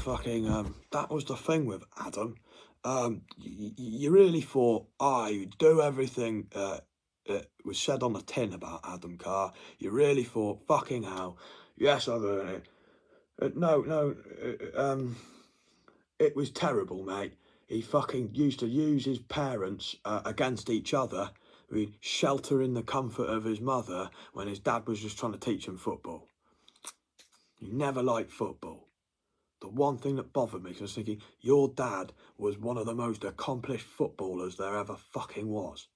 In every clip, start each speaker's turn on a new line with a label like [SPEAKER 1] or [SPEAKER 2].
[SPEAKER 1] that was the thing with Adam. You really thought, you'd do everything that was said on the tin about Adam Carr. You really thought, fucking hell, yes, I've earned it. No, it was terrible, mate. He fucking used to use his parents against each other. He'd shelter in the comfort of his mother when his dad was just trying to teach him football. He never liked football. The one thing that bothered me, because I was thinking, your dad was one of the most accomplished footballers there ever fucking was.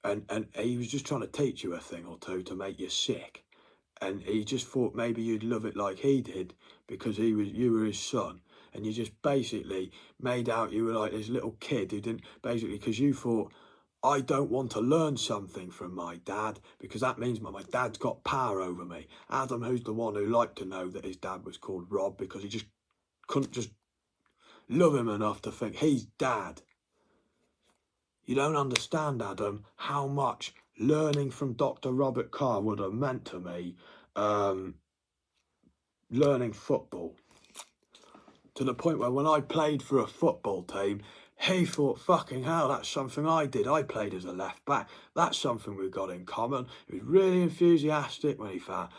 [SPEAKER 1] And he was just trying to teach you a thing or two to make you sick. And he just thought maybe you'd love it like he did because you were his son. And you just basically made out you were like this little kid who didn't, basically, because you thought, I don't want to learn something from my dad because that means my dad's got power over me. Adam, who's the one who liked to know that his dad was called Rob because he just couldn't just love him enough to think he's dad. You don't understand, Adam, how much learning from Dr. Robert Carr would have meant to me, learning football. To the point where when I played for a football team, he thought, fucking hell, that's something I did. I played as a left back. That's something we've got in common. He was really enthusiastic when he found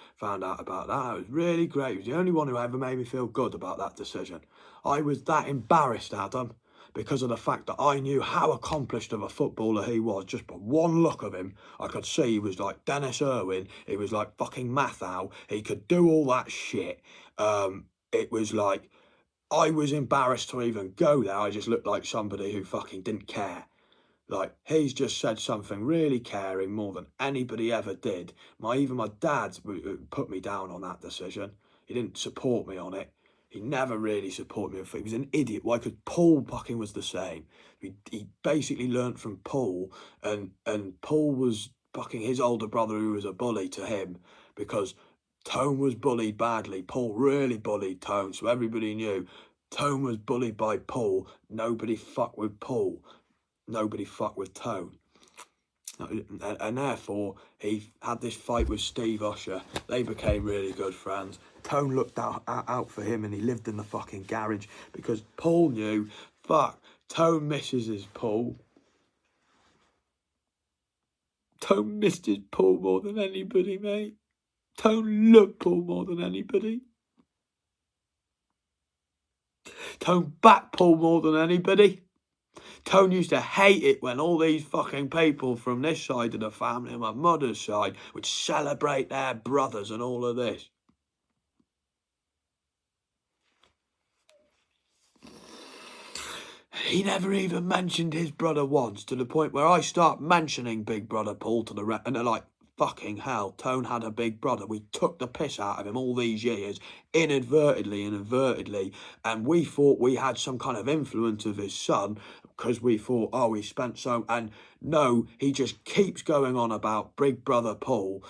[SPEAKER 1] out about that. It was really great. He was the only one who ever made me feel good about that decision. I was that embarrassed, Adam, because of the fact that I knew how accomplished of a footballer he was. Just by one look of him, I could see he was like Dennis Irwin. He was like fucking Mathau. He could do all that shit. It was like, I was embarrassed to even go there. I just looked like somebody who fucking didn't care. Like, he's just said something really caring more than anybody ever did. Even my dad put me down on that decision. He didn't support me on it. He never really supported me. He was an idiot. Why? Because Paul fucking was the same. He basically learnt from Paul, and Paul was fucking his older brother who was a bully to him because Tone was bullied badly. Paul really bullied Tone, so everybody knew Tone was bullied by Paul. Nobody fucked with Paul. Nobody fucked with Tone. And therefore, he had this fight with Steve Usher. They became really good friends. Tone looked out for him and he lived in the fucking garage because Paul knew, fuck, Tone misses his Paul. Tone missed his Paul more than anybody, mate. Tone loved Paul more than anybody. Tone backed Paul more than anybody. Tone used to hate it when all these fucking people from this side of the family and my mother's side would celebrate their brothers and all of this. He never even mentioned his brother once, to the point where I start mentioning Big Brother Paul to the rest, and they're like, fucking hell, Tone had a big brother. We took the piss out of him all these years, inadvertently, and we thought we had some kind of influence of his son, because we thought, oh, he spent so... And no, he just keeps going on about Big Brother Paul,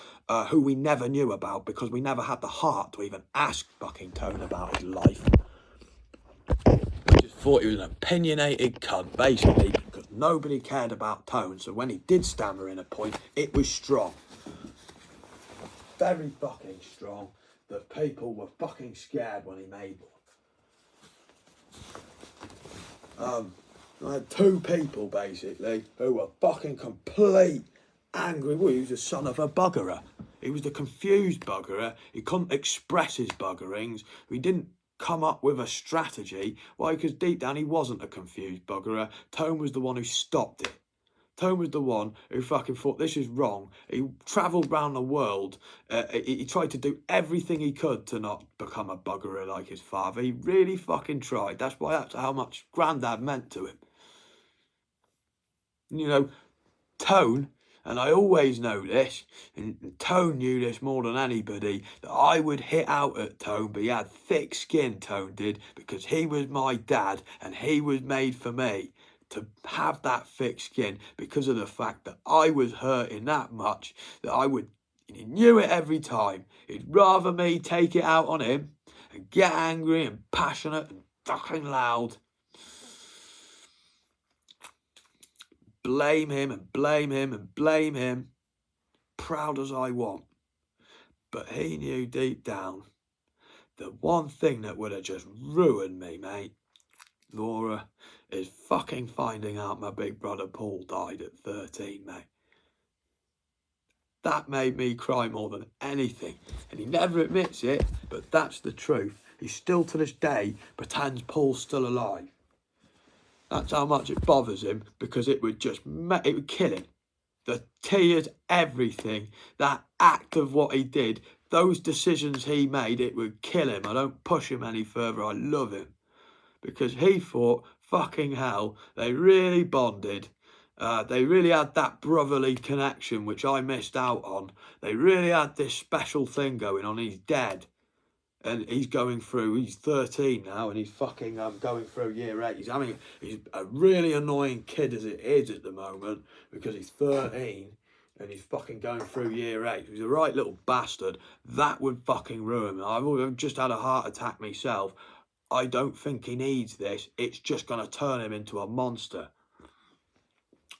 [SPEAKER 1] who we never knew about, because we never had the heart to even ask fucking Tone about his life. We just thought he was an opinionated cunt, basically, because nobody cared about Tone, so when he did stammer in a point, it was strong. Very fucking strong, that people were fucking scared when he made one. I had two people, basically, who were fucking complete angry. Well, he was the son of a buggerer. He was the confused buggerer. He couldn't express his buggerings. He didn't come up with a strategy. Why? Because deep down he wasn't a confused buggerer. Tone was the one who stopped it. Tone was the one who fucking thought this is wrong. He travelled round the world. He tried to do everything he could to not become a buggerer like his father. He really fucking tried. That's how much Grandad meant to him. You know, Tone, and I always know this, and Tone knew this more than anybody, that I would hit out at Tone, but he had thick skin, Tone did, because he was my dad and he was made for me. To have that thick skin because of the fact that I was hurting that much that he knew it every time. He'd rather me take it out on him and get angry and passionate and fucking loud. Blame him and blame him and blame him. Proud as I want. But he knew deep down The one thing that would have just ruined me, mate, Laura, is fucking finding out my big brother Paul died at 13, mate. That made me cry more than anything. And he never admits it, but that's the truth. He still to this day pretends Paul's still alive. That's how much it bothers him, because it would kill him. The tears, everything, that act of what he did, those decisions he made, it would kill him. I don't push him any further. I love him. Because he thought, fucking hell, they really bonded. They really had that brotherly connection, which I missed out on. They really had this special thing going on. He's dead. And he's going through, he's 13 now, and he's fucking going through year 8. He's a really annoying kid as it is at the moment, because he's 13 and he's fucking going through year 8. He's a right little bastard. That would fucking ruin me. I've just had a heart attack myself. I don't think he needs this. It's just going to turn him into a monster.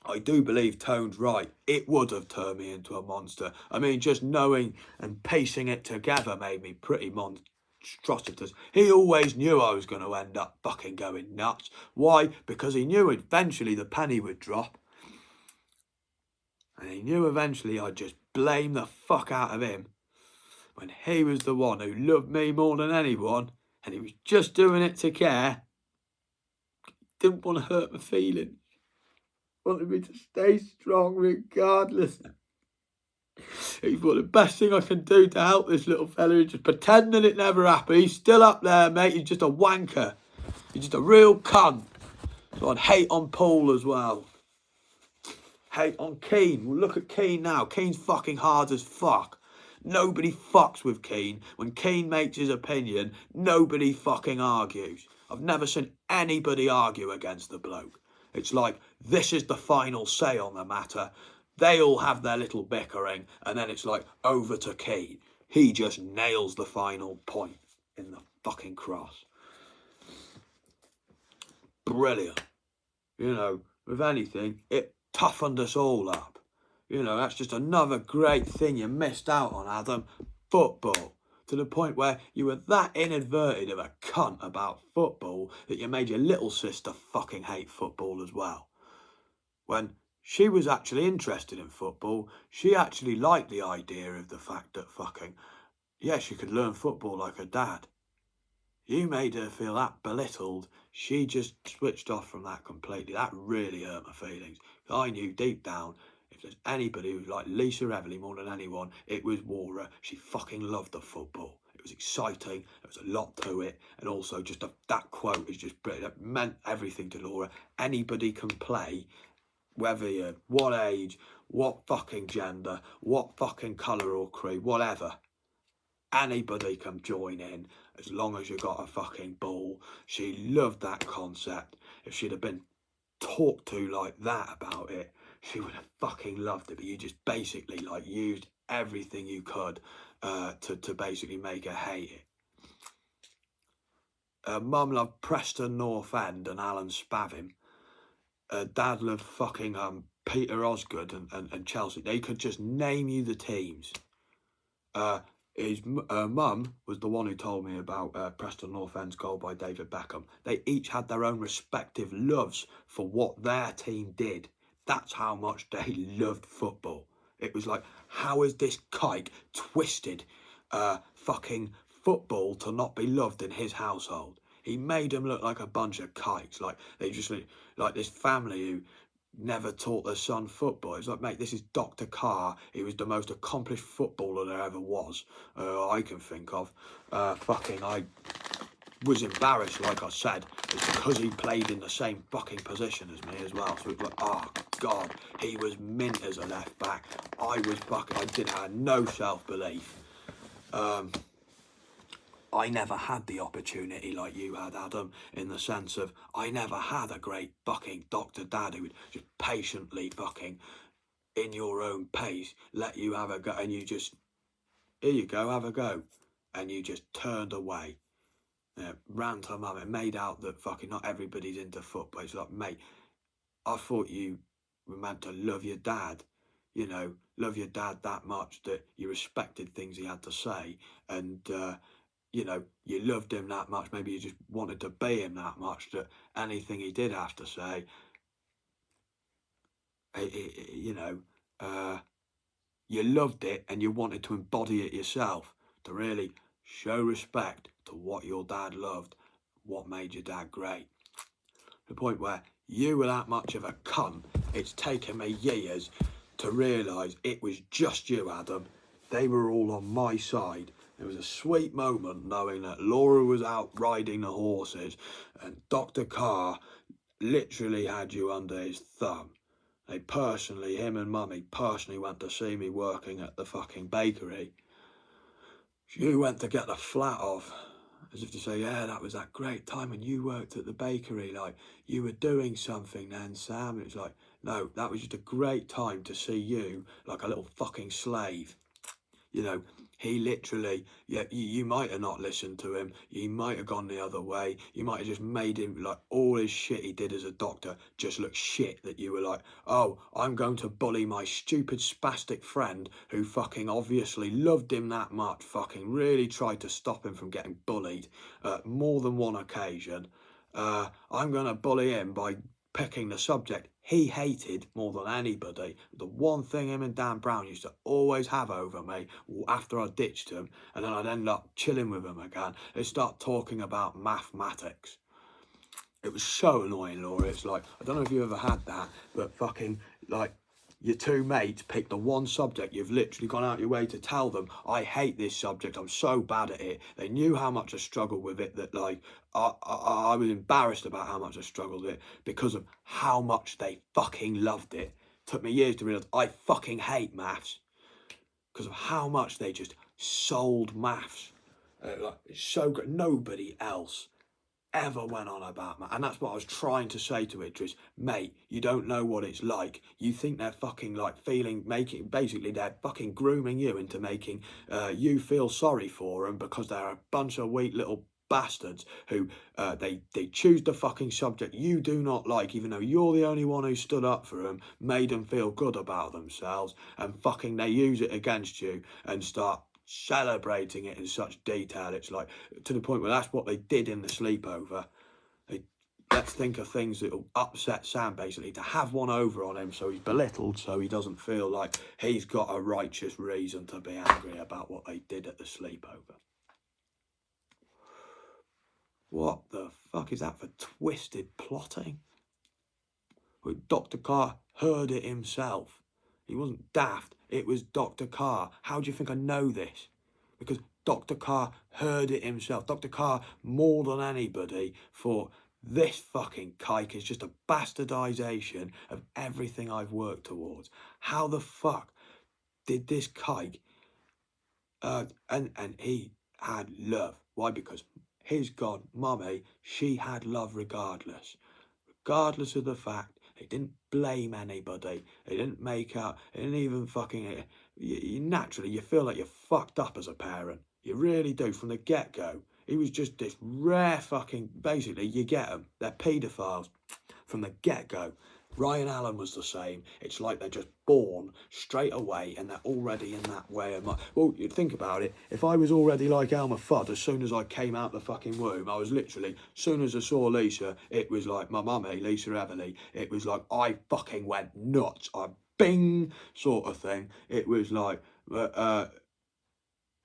[SPEAKER 1] I do believe Tone's right. It would have turned me into a monster. I mean, just knowing and piecing it together made me pretty monstrous. He always knew I was going to end up fucking going nuts. Why? Because he knew eventually the penny would drop. And he knew eventually I'd just blame the fuck out of him, when he was the one who loved me more than anyone, and he was just doing it to care. Didn't want to hurt my feelings. Wanted me to stay strong regardless. He thought the best thing I can do to help this little fella is just pretend that it never happened. He's still up there, mate. He's just a wanker. He's just a real cunt. So I'd hate on Paul as well. Hate on Keane. Well, look at Keane now. Keane's fucking hard as fuck. Nobody fucks with Keane. When Keane makes his opinion, nobody fucking argues. I've never seen anybody argue against the bloke. It's like, this is the final say on the matter. They all have their little bickering, and then it's like, over to Keane. He just nails the final point in the fucking cross. Brilliant. You know, with anything, it toughened us all up. You know, that's just another great thing you missed out on, Adam. Football. To the point where you were that inadverted of a cunt about football that you made your little sister fucking hate football as well. When she was actually interested in football, she actually liked the idea of the fact that fucking, yeah, she could learn football like her dad. You made her feel that belittled. She just switched off from that completely. That really hurt my feelings. I knew deep down, if there's anybody who liked Lisa Everly more than anyone, it was Laura. She fucking loved the football. It was exciting. There was a lot to it. And also just that quote is just brilliant. It meant everything to Laura. Anybody can play, whether you're what age, what fucking gender, what fucking colour or creed, whatever. Anybody can join in as long as you got a fucking ball. She loved that concept. If she'd have been talked to like that about it, she would have fucking loved it. But you just basically like used everything you could to basically make her hate it. Mum loved Preston North End and Alan Spavin. Dad loved fucking Peter Osgood and Chelsea. They could just name you the teams. His mum was the one who told me about Preston North End's goal by David Beckham. They each had their own respective loves for what their team did. That's how much they loved football. It was like, how is this kike twisted fucking football to not be loved in his household? He made them look like a bunch of kikes. Like they just like this family who never taught their son football. It's like, mate, this is Dr. Carr. He was the most accomplished footballer there ever was, I can think of. I was embarrassed, like I said. It's because he played in the same fucking position as me as well. So it's like, oh, God, he was mint as a left back. I didn't have no self-belief. I never had the opportunity like you had, Adam, in the sense of I never had a great fucking Dr. Dad who would just patiently fucking, in your own pace, let you have a go, and you just, here you go, have a go. And you just turned away. Ran to mum and made out that fucking not everybody's into football. It's like, mate, I thought you were meant to love your dad. You know, love your dad that much that you respected things he had to say. And, you know, you loved him that much, maybe you just wanted to be him that much that anything he did have to say, you know, you loved it and you wanted to embody it yourself, to really show respect to what your dad loved, what made your dad great. The point where you were that much of a cunt, it's taken me years to realise it was just you, Adam. They were all on my side. It was a sweet moment knowing that Laura was out riding the horses and Dr. Carr literally had you under his thumb. They personally, him and Mummy personally went to see me working at the fucking bakery. You went to get the flat off, as if to say, yeah, that was that great time when you worked at the bakery, like, you were doing something then, Sam. It was like, no, that was just a great time to see you like a little fucking slave. You know, he literally, yeah, you might have not listened to him. You might have gone the other way. You might have just made him, like, all his shit he did as a doctor just look shit, that you were like, oh, I'm going to bully my stupid spastic friend who fucking obviously loved him that much, fucking really tried to stop him from getting bullied more than one occasion. I'm going to bully him by picking the subject he hated more than anybody. The one thing him and Dan Brown used to always have over me after I ditched him, and then I'd end up chilling with him again, they start talking about mathematics. It was so annoying, Laura. It's like, I don't know if you ever had that, but fucking, like, your two mates pick the one subject you've literally gone out your way to tell them, I hate this subject, I'm so bad at it. They knew how much I struggled with it, that, like, I was embarrassed about how much I struggled with it because of how much they fucking loved it. Took me years to realise I fucking hate maths because of how much they just sold maths. Like, it's so good. Nobody else ever went on about that. And that's what I was trying to say to Idris. Mate, you don't know what it's like. You think they're fucking, like, basically they're fucking grooming you into making you feel sorry for them because they're a bunch of weak little bastards who they choose the fucking subject you do not like, even though you're the only one who stood up for them, made them feel good about themselves, and fucking they use it against you and start celebrating it in such detail. It's like, to the point where that's what they did in the sleepover. Let's think of things that will upset Sam, basically, to have one over on him so he's belittled, so he doesn't feel like he's got a righteous reason to be angry about what they did at the sleepover. What the fuck is that for twisted plotting? Dr. Carr heard it himself. He wasn't daft. It was Dr. Carr. How do you think I know this? Because Dr. Carr heard it himself. Dr. Carr, more than anybody, thought this fucking kike is just a bastardization of everything I've worked towards. How the fuck did this kike... and he had love. Why? Because his god, Mummy, she had love regardless. Regardless of the fact they didn't blame anybody. They didn't make out. They didn't even fucking... naturally, you feel like you're fucked up as a parent. You really do, from the get-go. He was just this rare fucking... Basically, you get them. They're paedophiles from the get-go. Ryan Allen was the same. It's like they're just born straight away and they're already in that way of... Well, you think about it. If I was already like Elmer Fudd, as soon as I came out the fucking womb, I was literally... As soon as I saw Lisa, it was like my mummy, Lisa Everly. It was like I fucking went nuts. I bing sort of thing. It was like... the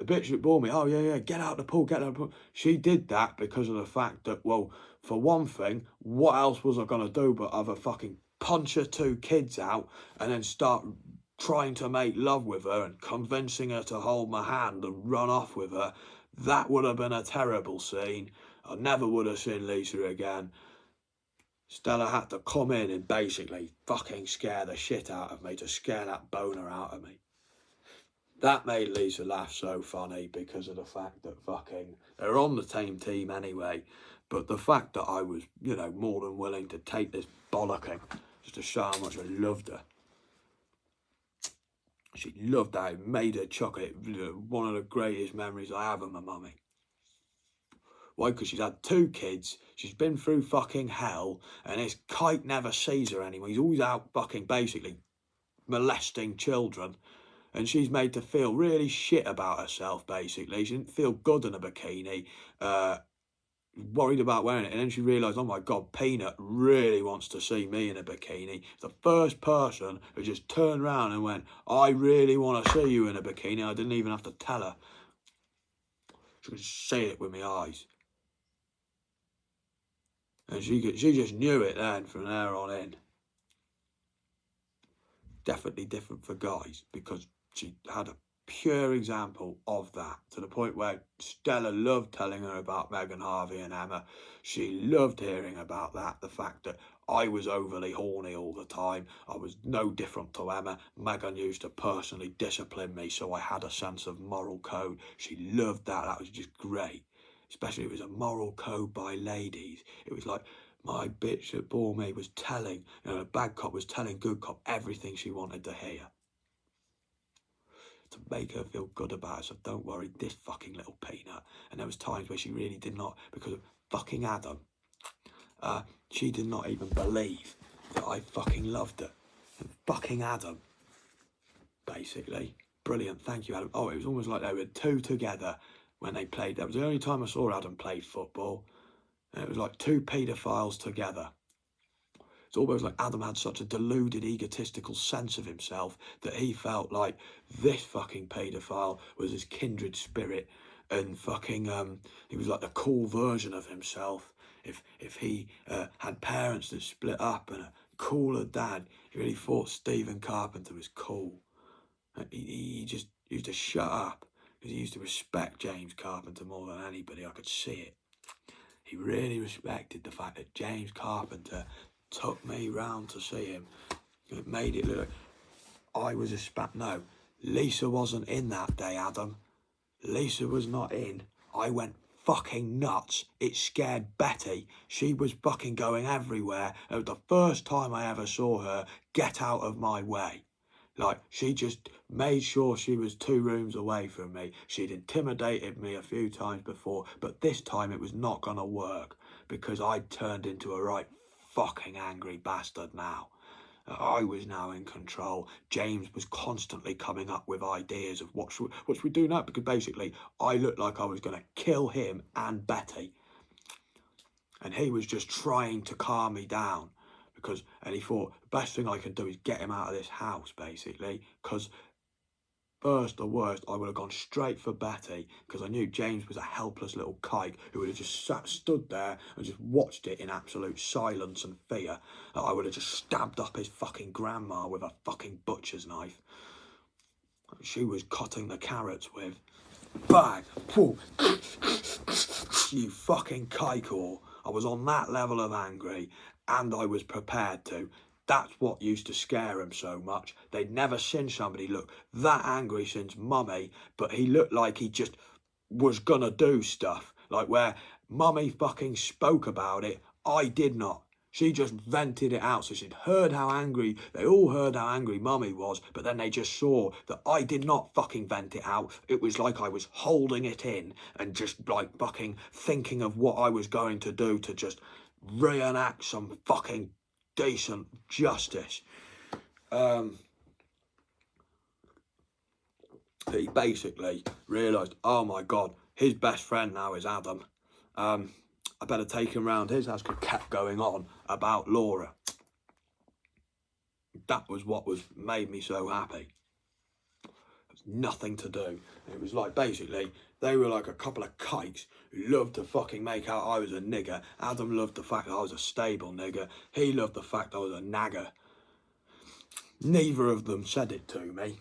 [SPEAKER 1] bitch that bore me, oh yeah, get out the pool, get out the pool. She did that because of the fact that, well, for one thing, what else was I going to do but other fucking punch her two kids out and then start trying to make love with her and convincing her to hold my hand and run off with her? That would have been a terrible scene. I never would have seen Lisa again. Stella had to come in and basically fucking scare the shit out of me, to scare that boner out of me. That made Lisa laugh so funny because of the fact that fucking... They're on the same team anyway, but the fact that I was, you know, more than willing to take this bollocking just to show how much I loved her. She loved that. It made her chocolate. One of the greatest memories I have of my mummy. Why? Because she's had two kids, she's been through fucking hell, and this kike never sees her anymore. He's always out fucking basically molesting children. And she's made to feel really shit about herself, basically. She didn't feel good in a bikini, worried about wearing it. And then she realised, oh my God, Peanut really wants to see me in a bikini. The first person who just turned around and went, I really want to see you in a bikini. I didn't even have to tell her. She could see it with my eyes. And she just knew it then from there on in. Definitely different for guys, because she had a pure example of that, to the point where Stella loved telling her about Megan Harvey and Emma. She loved hearing about that, the fact that I was overly horny all the time. I was no different to Emma. Megan used to personally discipline me, so I had a sense of moral code. She loved that. That was just great. Especially it was a moral code by ladies. It was like, my bitch that bore me was telling, a bad cop was telling good cop everything she wanted to hear. To make her feel good about herself. Don't worry, this fucking little peanut. And there was times where she really did not, because of fucking Adam. She did not even believe that I fucking loved her. And fucking Adam, basically. Brilliant, thank you, Adam. Oh, it was almost like they were two together when they played. That was the only time I saw Adam play football. And it was like two paedophiles together. It's almost like Adam had such a deluded, egotistical sense of himself that he felt like this fucking paedophile was his kindred spirit, and fucking he was like the cool version of himself. If he had parents that split up and a cooler dad, he really thought Stephen Carpenter was cool. He just used to shut up because he used to respect James Carpenter more than anybody. I could see it. He really respected the fact that James Carpenter took me round to see him. It made it look like I was a No, Lisa wasn't in that day, Adam. Lisa was not in. I went fucking nuts. It scared Betty. She was fucking going everywhere. It was the first time I ever saw her get out of my way. Like, she just made sure she was 2 rooms away from me. She'd intimidated me a few times before, but this time it was not gonna work because I'd turned into a right fucking angry bastard now. I was now in control. James was constantly coming up with ideas of what should we do now, because basically I looked like I was going to kill him and Betty. And he was just trying to calm me down. And he thought, the best thing I can do is get him out of this house, basically, because first or worst, I would have gone straight for Betty, because I knew James was a helpless little kike who would have just stood there and just watched it in absolute silence and fear. That I would have just stabbed up his fucking grandma with a fucking butcher's knife. She was cutting the carrots with. Bang! Whoa. You fucking kike-all. I was on that level of angry, and I was prepared to. That's what used to scare him so much. They'd never seen somebody look that angry since Mummy, but he looked like he just was gonna do stuff. Like where Mummy fucking spoke about it, I did not. She just vented it out, so she'd heard how angry, they all heard how angry Mummy was, but then they just saw that I did not fucking vent it out. It was like I was holding it in and just like fucking thinking of what I was going to do to just reenact some fucking decent justice. He basically realised, oh my God, his best friend now is Adam. I better take him round his house, because kept going on about Laura. That was what made me so happy. There's nothing to do. It was like, basically, they were like a couple of kikes who loved to fucking make out I was a nigger. Adam loved the fact that I was a stable nigger. He loved the fact I was a nagger. Neither of them said it to me.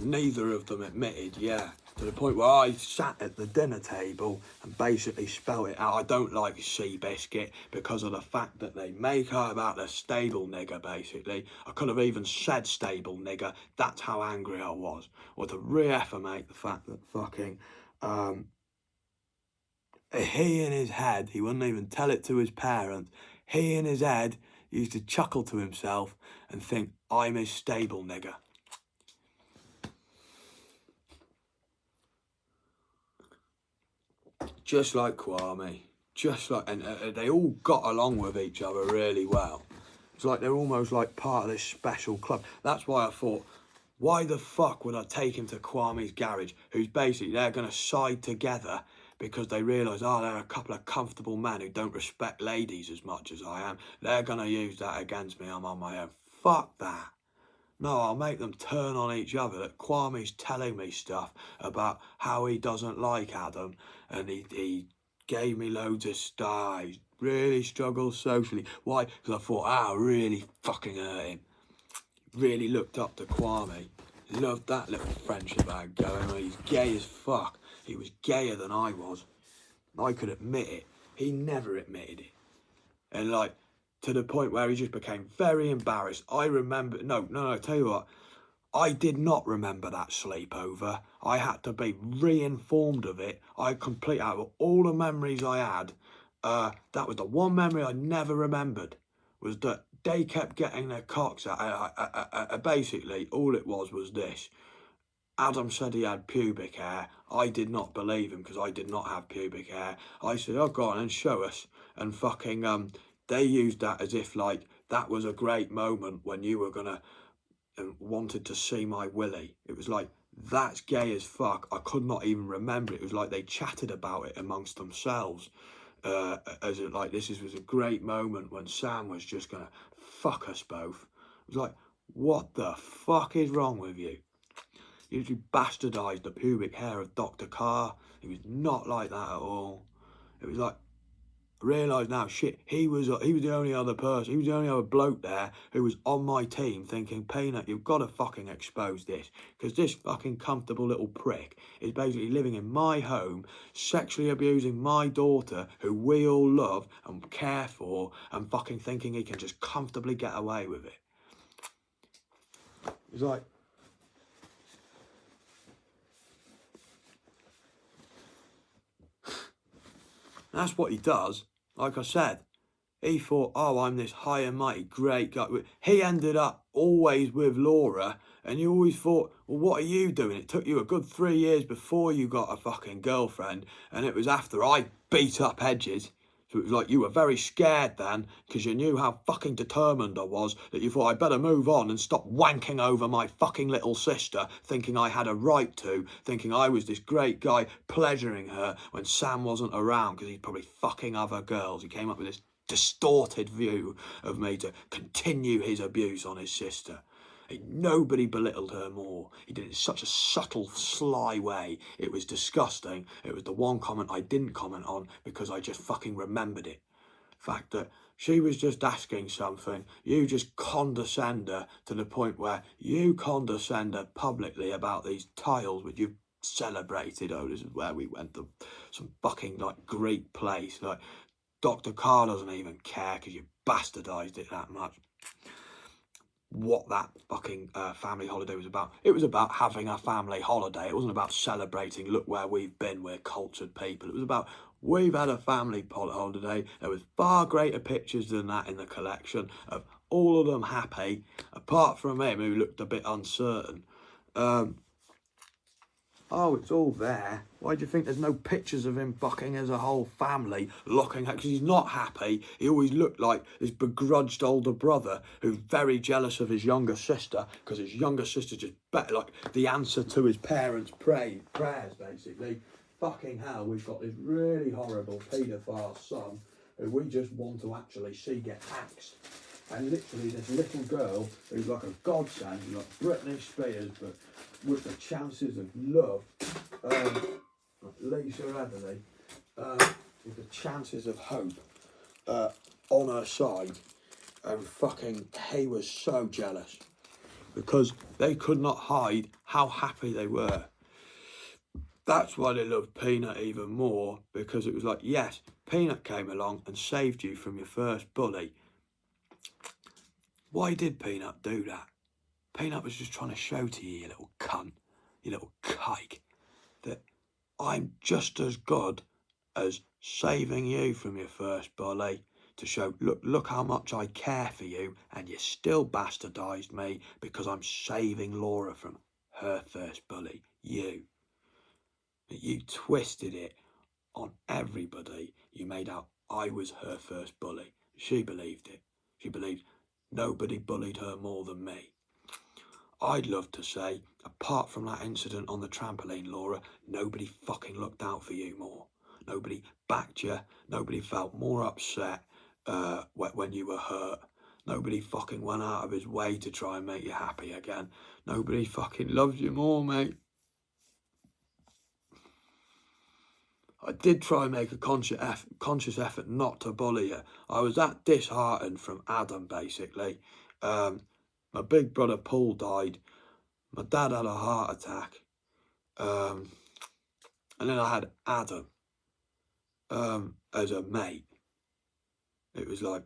[SPEAKER 1] Neither of them admitted, yeah. To the point where I sat at the dinner table and basically spelt it out. I don't like Seabiscuit because of the fact that they make out about the stable nigger, basically. I could have even said stable nigger. That's how angry I was. Or to reaffirmate the fact that fucking... he in his head, he wouldn't even tell it to his parents. He in his head used to chuckle to himself and think, I'm his stable nigger. Just like Kwame, and they all got along with each other really well. It's like they're almost like part of this special club. That's why I thought Why the fuck would I take him to Kwame's garage, who's basically, they're going to side together because they realise, oh, they're a couple of comfortable men who don't respect ladies as much as I am. They're going to use that against me. I'm on my own. Fuck that. No, I'll make them turn on each other. That Kwame's telling me stuff about how he doesn't like Adam, and he gave me loads of stuff. He really struggles socially. Why? Because I thought, I really fucking hurt him. Really looked up to Kwame. Loved that little friendship I had going. He's gay as fuck. He was gayer than I was. I could admit it. He never admitted it. And like, to the point where he just became very embarrassed. I remember, no, tell you what, I did not remember that sleepover. I had to be re-informed of it. Out of all the memories I had, that was the one memory I never remembered, was that they kept getting their cocks out. Basically, all it was this. Adam said he had pubic hair. I did not believe him because I did not have pubic hair. I said, oh, go on and show us. And fucking, they used that as if, like, that was a great moment when you were gonna, wanted to see my willy. It was like, that's gay as fuck. I could not even remember it. It was like they chatted about it amongst themselves. As it, like, this was a great moment when Sam was just gonna fuck us both. It was like, what the fuck is wrong with you? You bastardised the pubic hair of Dr. Carr. He was not like that at all. It was like, I realise now, shit, he was the only other person, he was the only other bloke there who was on my team thinking, Peanut, you've got to fucking expose this, because this fucking comfortable little prick is basically living in my home, sexually abusing my daughter, who we all love and care for, and fucking thinking he can just comfortably get away with it. It's like, that's what he does. Like I said, he thought, oh, I'm this high and mighty great guy. He ended up always with Laura, and you always thought, well, what are you doing? It took you a good 3 years before you got a fucking girlfriend, and it was after I beat up Hedges. So it was like you were very scared then, because you knew how fucking determined I was, that you thought I'd better move on and stop wanking over my fucking little sister, thinking I had a right to, thinking I was this great guy pleasuring her when Sam wasn't around, because he's probably fucking other girls. He came up with this distorted view of me to continue his abuse on his sister. Nobody belittled her more. He did it in such a subtle, sly way. It was disgusting. It was the one comment I didn't comment on because I just fucking remembered it. The fact that she was just asking something, you just condescend her to the point where you condescend her publicly about these tiles which you've celebrated. Oh, this is where we went to some fucking, like, great place. Like, Dr. Carr doesn't even care because you bastardised it that much. What that fucking family holiday was about. It was about having a family holiday. It wasn't about celebrating, look where we've been, we're cultured people. It was about, we've had a family holiday. There was far greater pictures than that in the collection of all of them happy, apart from him who looked a bit uncertain. Oh, it's all there. Why do you think there's no pictures of him fucking as a whole family looking at? Because he's not happy. He always looked like this begrudged older brother who's very jealous of his younger sister because his younger sister just better, like the answer to his parents' prayers, basically. Fucking hell, we've got this really horrible paedophile son who we just want to actually see get axed. And literally this little girl who's like a godsend, like Britney Spears, but with the chances of love, Lisa Everly, with the chances of hope on her side, and fucking he was so jealous because they could not hide how happy they were. That's why they loved Peanut even more, because it was like, yes, Peanut came along and saved you from your first bully. Why did Peanut do that? Peanut was just trying to show to you, you little cunt, you little kike, that I'm just as good as saving you from your first bully, to show, look how much I care for you, and you still bastardised me because I'm saving Laura from her first bully, you. You twisted it on everybody. You made out I was her first bully. She believed it. She believed nobody bullied her more than me. I'd love to say, apart from that incident on the trampoline, Laura, nobody fucking looked out for you more. Nobody backed you. Nobody felt more upset when you were hurt. Nobody fucking went out of his way to try and make you happy again. Nobody fucking loves you more, mate. I did try and make a conscious effort not to bully you. I was that disheartened from Adam, basically. My big brother Paul died. My dad had a heart attack. And then I had Adam as a mate. It was like,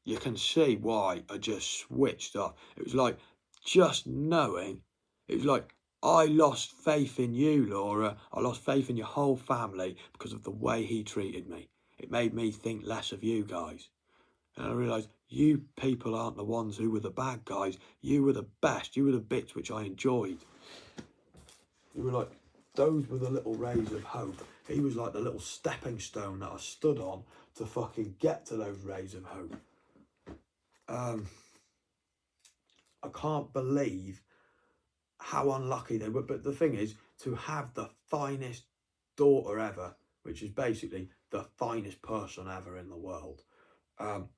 [SPEAKER 1] you can see why I just switched off. It was like, just knowing, it was like, I lost faith in you, Laura. I lost faith in your whole family because of the way he treated me. It made me think less of you guys. And I realised you people aren't the ones who were the bad guys. You were the best. You were the bits which I enjoyed. You were like, those were the little rays of hope. He was like the little stepping stone that I stood on to fucking get to those rays of hope. I can't believe how unlucky they were. But the thing is, to have the finest daughter ever, which is basically the finest person ever in the world,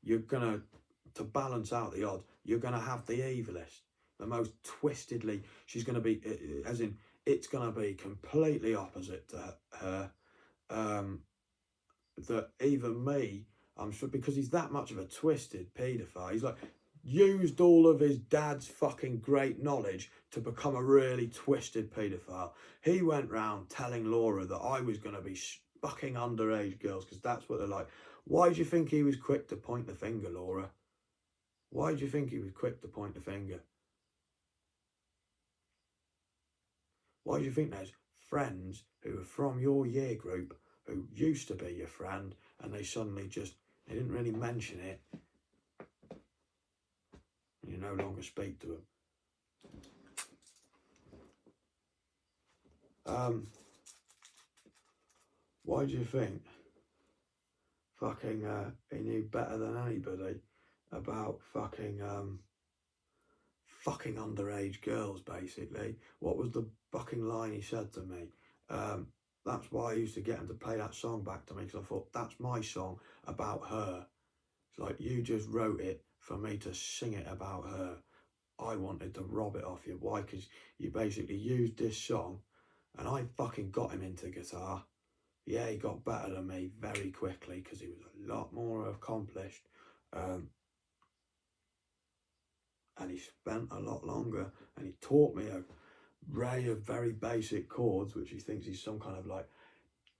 [SPEAKER 1] you're gonna, to balance out the odds, you're gonna have the evilest, the most twistedly, she's gonna be, as in, it's gonna be completely opposite to her. That even me, I'm sure, because he's that much of a twisted paedophile, he's like, used all of his dad's fucking great knowledge to become a really twisted paedophile. He went round telling Laura that I was going to be fucking underage girls, because that's what they're like. Why do you think he was quick to point the finger, Laura? Why do you think he was quick to point the finger? Why do you think there's friends who are from your year group who used to be your friend and they suddenly just, they didn't really mention it, and you no longer speak to them? Why do you think fucking he knew better than anybody about fucking fucking underage girls, basically? What was the fucking line he said to me? That's why I used to get him to play that song back to me, because I thought, that's my song about her. It's like, you just wrote it for me to sing it about her. I wanted to rob it off you. Why? Because you basically used this song, and I fucking got him into guitar. Yeah, he got better than me very quickly because he was a lot more accomplished. And he spent a lot longer, and he taught me a array of very basic chords, which he thinks he's some kind of like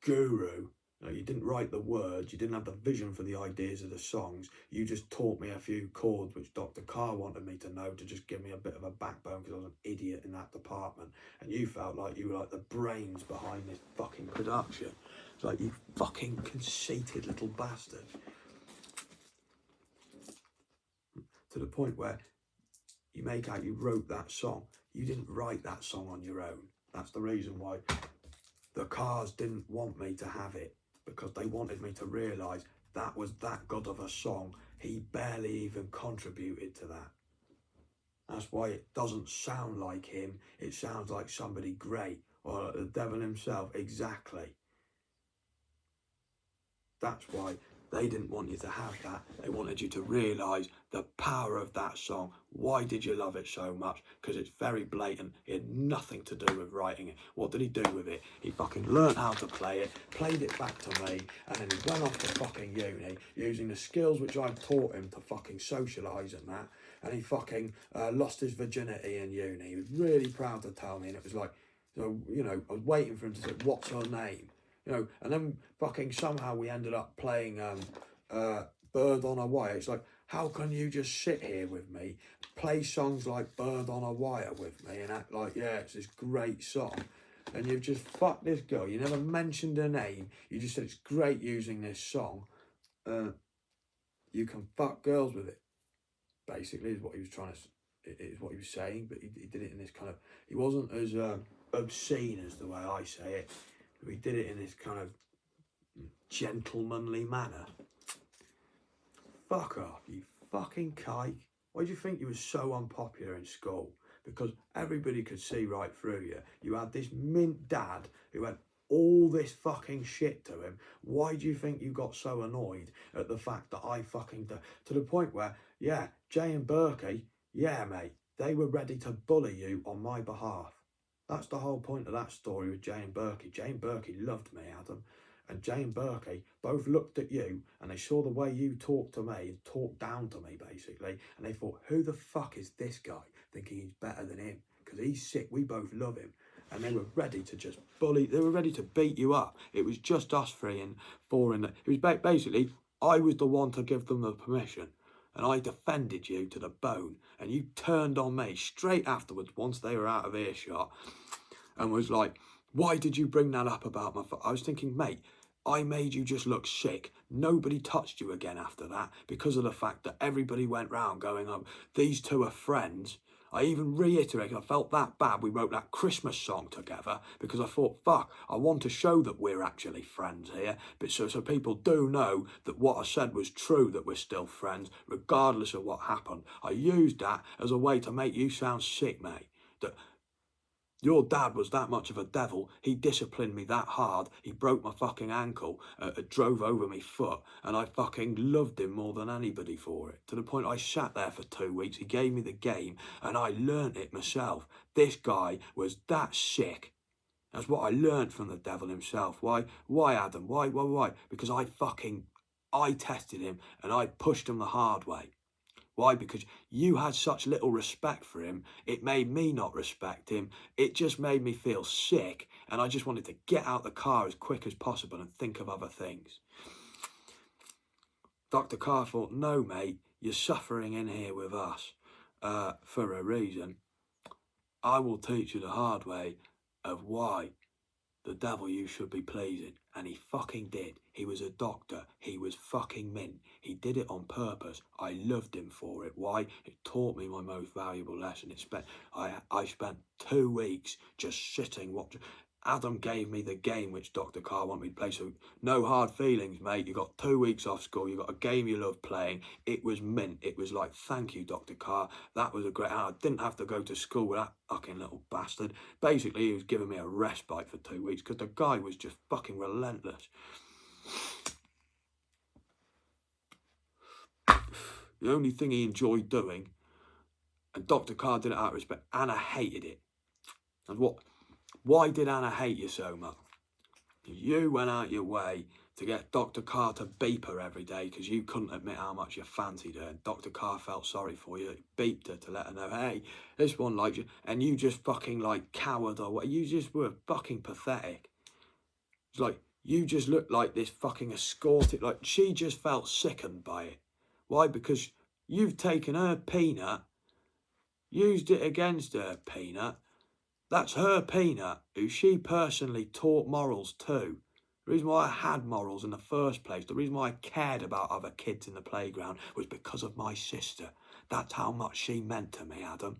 [SPEAKER 1] guru. You know, you didn't write the words, you didn't have the vision for the ideas of the songs. You just taught me a few chords which Dr. Carr wanted me to know to just give me a bit of a backbone, because I was an idiot in that department. And you felt like you were like the brains behind this fucking production. It's like, you fucking conceited little bastard. To the point where you make out you wrote that song. You didn't write that song on your own. That's the reason why the Cars didn't want me to have it, because they wanted me to realise that was that good of a song. He barely even contributed to that. That's why it doesn't sound like him. It sounds like somebody great, or the devil himself. Exactly. That's why they didn't want you to have that. They wanted you to realise the power of that song. Why did you love it so much? Because it's very blatant. It had nothing to do with writing it. What did he do with it? He fucking learnt how to play it, played it back to me, and then he went off to fucking uni using the skills which I taught him to fucking socialise and that. And he fucking lost his virginity in uni. He was really proud to tell me, and it was like, so, you know, I was waiting for him to say, what's her name? You know, and then fucking somehow we ended up playing Bird on a Wire. It's like, how can you just sit here with me, play songs like Bird on a Wire with me, and act like, yeah, it's this great song, and you've just fucked this girl. You never mentioned her name. You just said it's great using this song. You can fuck girls with it, basically, is what he was trying to, is what he was saying. But he did it in this kind of, he wasn't as obscene as the way I say it. We did it in this kind of gentlemanly manner. Fuck off, you fucking kike. Why do you think you were so unpopular in school? because everybody could see right through you. You had this mint dad who had all this fucking shit to him. Why do you think you got so annoyed at the fact that I fucking... To the point where, yeah, Jay and Berkey, yeah, mate, they were ready to bully you on my behalf. That's the whole point of that story with Jay and Berkey. Jay and Berkey loved me, Adam. And Jay and Berkey both looked at you and they saw the way you talked to me and talked down to me, basically. And they thought, who the fuck is this guy thinking he's better than him? Because he's sick. We both love him. And they were ready to just bully. They were ready to beat you up. It was just us three and four. It was basically, I was the one to give them the permission. And I defended you to the bone. And you turned on me straight afterwards once they were out of earshot. And was like, why did you bring that up about my... I was thinking, mate, I made you just look sick. Nobody touched you again after that because of the fact that everybody went round going, these two are friends. I even reiterated, I felt that bad. We wrote that Christmas song together because I thought, fuck, I want to show that we're actually friends here. But so people do know that what I said was true, that we're still friends, regardless of what happened. I used that as a way to make you sound sick, mate. That your dad was that much of a devil. He disciplined me that hard. He broke my fucking ankle, drove over my foot, and I fucking loved him more than anybody for it. To the point I sat there for 2 weeks. He gave me the game, and I learnt it myself. This guy was that sick. That's what I learnt from the devil himself. Why, Adam? Why? Because I tested him, and I pushed him the hard way. Why? Because you had such little respect for him. It made me not respect him. It just made me feel sick. And I just wanted to get out the car as quick as possible and think of other things. Dr. Carr thought, no, mate, you're suffering in here with us for a reason. I will teach you the hard way of why the devil you should be pleasing. And he fucking did. He was a doctor. He was fucking mint. He did it on purpose. I loved him for it. Why? It taught me my most valuable lesson. I spent 2 weeks just sitting watching. Adam gave me the game which Dr. Carr wanted me to play. So no hard feelings, mate. You got 2 weeks off school. You got a game you love playing. It was mint. It was like, thank you, Dr. Carr. That was a great... I didn't have to go to school with that fucking little bastard. Basically, he was giving me a respite for 2 weeks because the guy was just fucking relentless. The only thing he enjoyed doing, and Dr. Carr did it out of respect, Anna hated it. And why did Anna hate you so much? You went out your way to get Dr. Carr to beep her every day because you couldn't admit how much you fancied her. And Dr. Carr felt sorry for you. He beeped her to let her know, hey, this one likes you. And you just fucking like cowered or what. You just were fucking pathetic. It's like, you just looked like this fucking escorted. Like, she just felt sickened by it. Why? Because you've taken her peanut, used it against her peanut. That's her peanut, who she personally taught morals to. The reason why I had morals in the first place, the reason why I cared about other kids in the playground was because of my sister. That's how much she meant to me, Adam.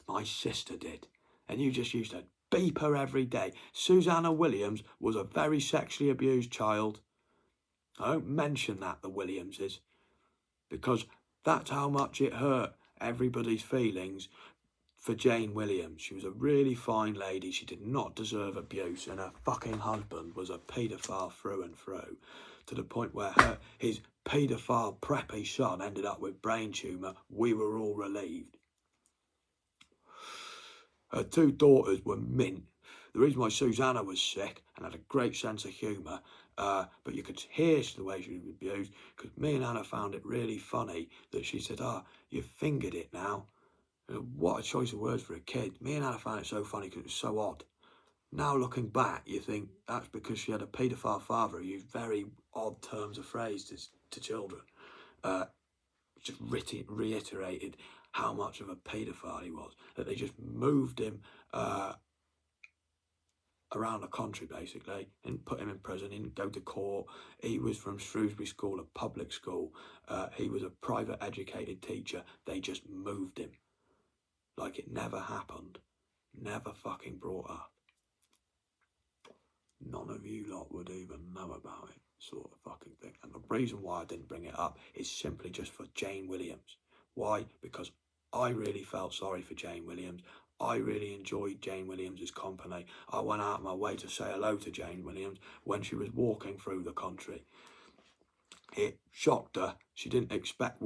[SPEAKER 1] My sister did. And you just used to beep her every day. Susanna Williams was a very sexually abused child. I don't mention that, the Williamses, because that's how much it hurt everybody's feelings for Jane Williams. She was a really fine lady. She did not deserve abuse, and her fucking husband was a paedophile through and through, to the point where his paedophile preppy son ended up with brain tumour. We were all relieved. Her 2 daughters were mint. The reason why Susanna was sick and had a great sense of humour, but you could hear the way she was abused, because me and Anna found it really funny that she said, you've fingered it now. What a choice of words for a kid. Me and Anna found it so funny because it was so odd. Now looking back, you think that's because she had a paedophile father who used very odd terms of phrase to children. Just reiterated how much of a paedophile he was, that they just moved him around the country, basically, and put him in prison. He didn't go to court. He was from Shrewsbury School, a public school. He was a private educated teacher. They just moved him like it never happened, never fucking brought up. None of you lot would even know about it, sort of fucking thing. And the reason why I didn't bring it up is simply just for Jane Williams. Why? Because I really felt sorry for Jane Williams. I really enjoyed Jane Williams's company. I went out of my way to say hello to Jane Williams when she was walking through the country. It shocked her. She didn't expect...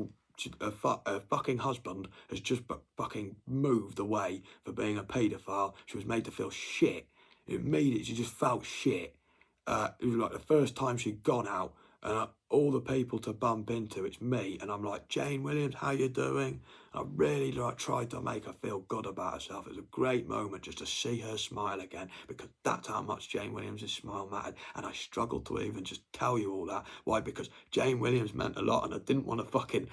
[SPEAKER 1] Her fucking husband has just fucking moved away for being a paedophile. She was made to feel shit. Immediately, she just felt shit. It was like the first time she'd gone out, and all the people to bump into, it's me, and I'm like, Jane Williams, how you doing? And I really tried to make her feel good about herself. It was a great moment just to see her smile again, because that's how much Jane Williams' smile mattered, and I struggled to even just tell you all that. Why? Because Jane Williams meant a lot, and I didn't want to fucking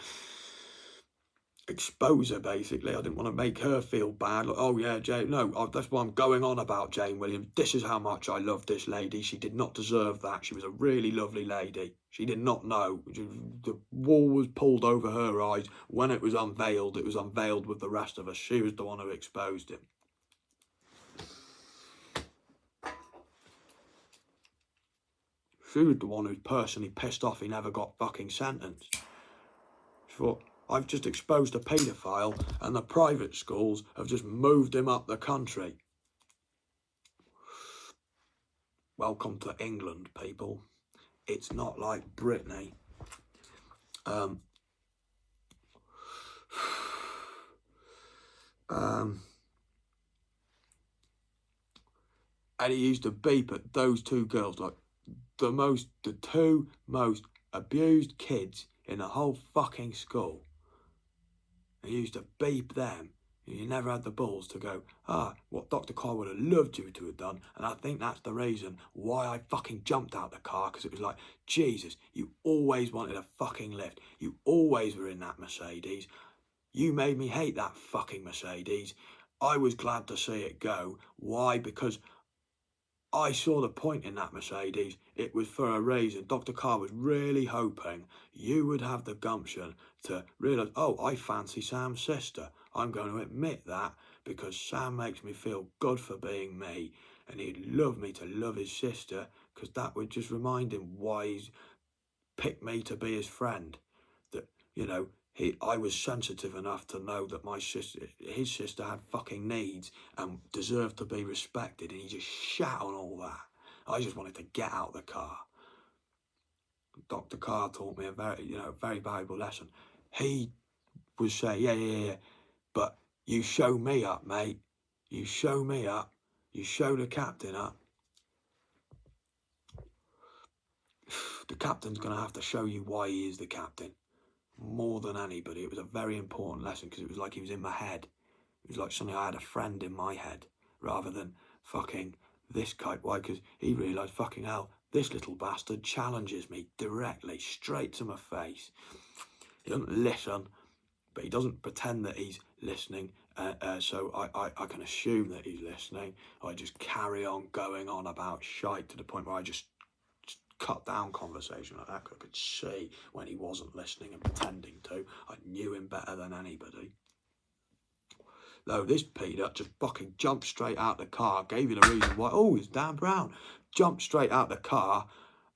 [SPEAKER 1] expose her, basically. I didn't want to make her feel bad. Like, oh yeah, Jane, no, that's why I'm going on about Jane Williams. This is how much I love this lady. She did not deserve that. She was a really lovely lady. She did not know. The wool was pulled over her eyes. When it was unveiled with the rest of us. She was the one who exposed him. She was the one who's personally pissed off he never got fucking sentenced. She thought, I've just exposed a paedophile and the private schools have just moved him up the country. Welcome to England, people. It's not like Brittany. And he used to beep at those two girls, like the two most abused kids in the whole fucking school. He used to beep them. You never had the balls to go, what Dr. Carr would have loved you to have done. And I think that's the reason why I fucking jumped out the car, because it was like, Jesus, you always wanted a fucking lift. You always were in that Mercedes. You made me hate that fucking Mercedes. I was glad to see it go. Why? Because I saw the point in that Mercedes. It was for a reason. Dr. Carr was really hoping you would have the gumption to realise, oh, I fancy Sam's sister. I'm going to admit that because Sam makes me feel good for being me. And he'd love me to love his sister, because that would just remind him why he's picked me to be his friend. That, you know, I was sensitive enough to know that his sister had fucking needs and deserved to be respected, and he just shat on all that. I just wanted to get out of the car. Dr. Carr taught me a very valuable lesson. He would say, yeah, but you show me up, mate. You show me up. You show the captain up. The captain's going to have to show you why he is the captain. More than anybody. It was a very important lesson, because it was like he was in my head. It was like suddenly I had a friend in my head, rather than fucking this kite. Why? Because he realised, fucking hell, this little bastard challenges me directly, straight to my face. He doesn't listen, but he doesn't pretend that he's listening. So I can assume that he's listening. I just carry on going on about shite to the point where I just cut down conversation like that, because I could see when he wasn't listening and pretending to. I knew him better than anybody. Though this Peter just fucking jumped straight out the car, gave you the reason why. Oh, it's Dan Brown. Jumped straight out the car,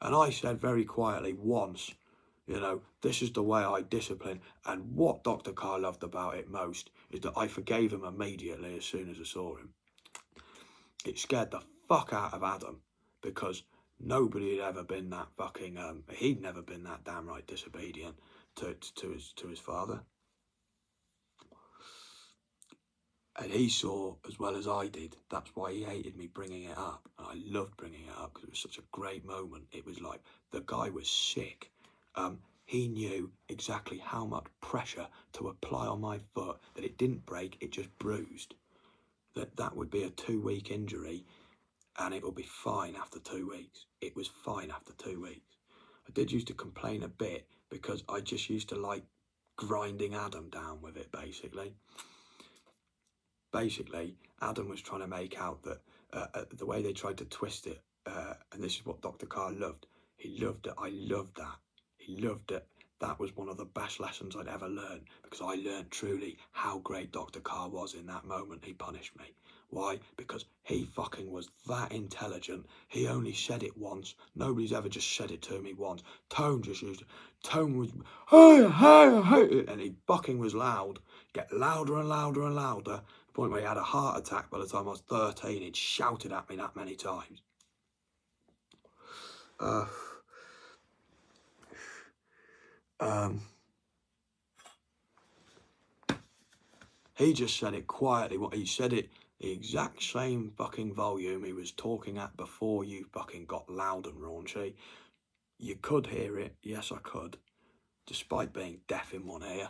[SPEAKER 1] and I said very quietly once, you know, this is the way I discipline. And what Dr. Carr loved about it most is that I forgave him immediately as soon as I saw him. It scared the fuck out of Adam, because nobody had ever been that fucking, he'd never been that damn right disobedient to his father. And he saw as well as I did. That's why he hated me bringing it up. And I loved bringing it up, because it was such a great moment. It was like, the guy was sick. He knew exactly how much pressure to apply on my foot, that it didn't break, it just bruised. That would be a 2-week injury, and it will be fine after 2 weeks. It was fine after 2 weeks. I did used to complain a bit, because I just used to like grinding Adam down with it, basically. Basically, Adam was trying to make out that the way they tried to twist it, and this is what Dr. Carr loved. He loved it. I loved that. He loved it. That was one of the best lessons I'd ever learned, because I learned truly how great Dr. Carr was in that moment he punished me. Why? Because he fucking was that intelligent. He only said it once. Nobody's ever just said it to me once. Tone just used it. Tone was, hey, and he fucking was loud. get louder and louder and louder, to the point where he had a heart attack by the time I was 13. He'd shouted at me that many times. He just said it quietly. What he said it the exact same fucking volume he was talking at before you fucking got loud and raunchy. You could hear it. Yes, I could. Despite being deaf in one ear.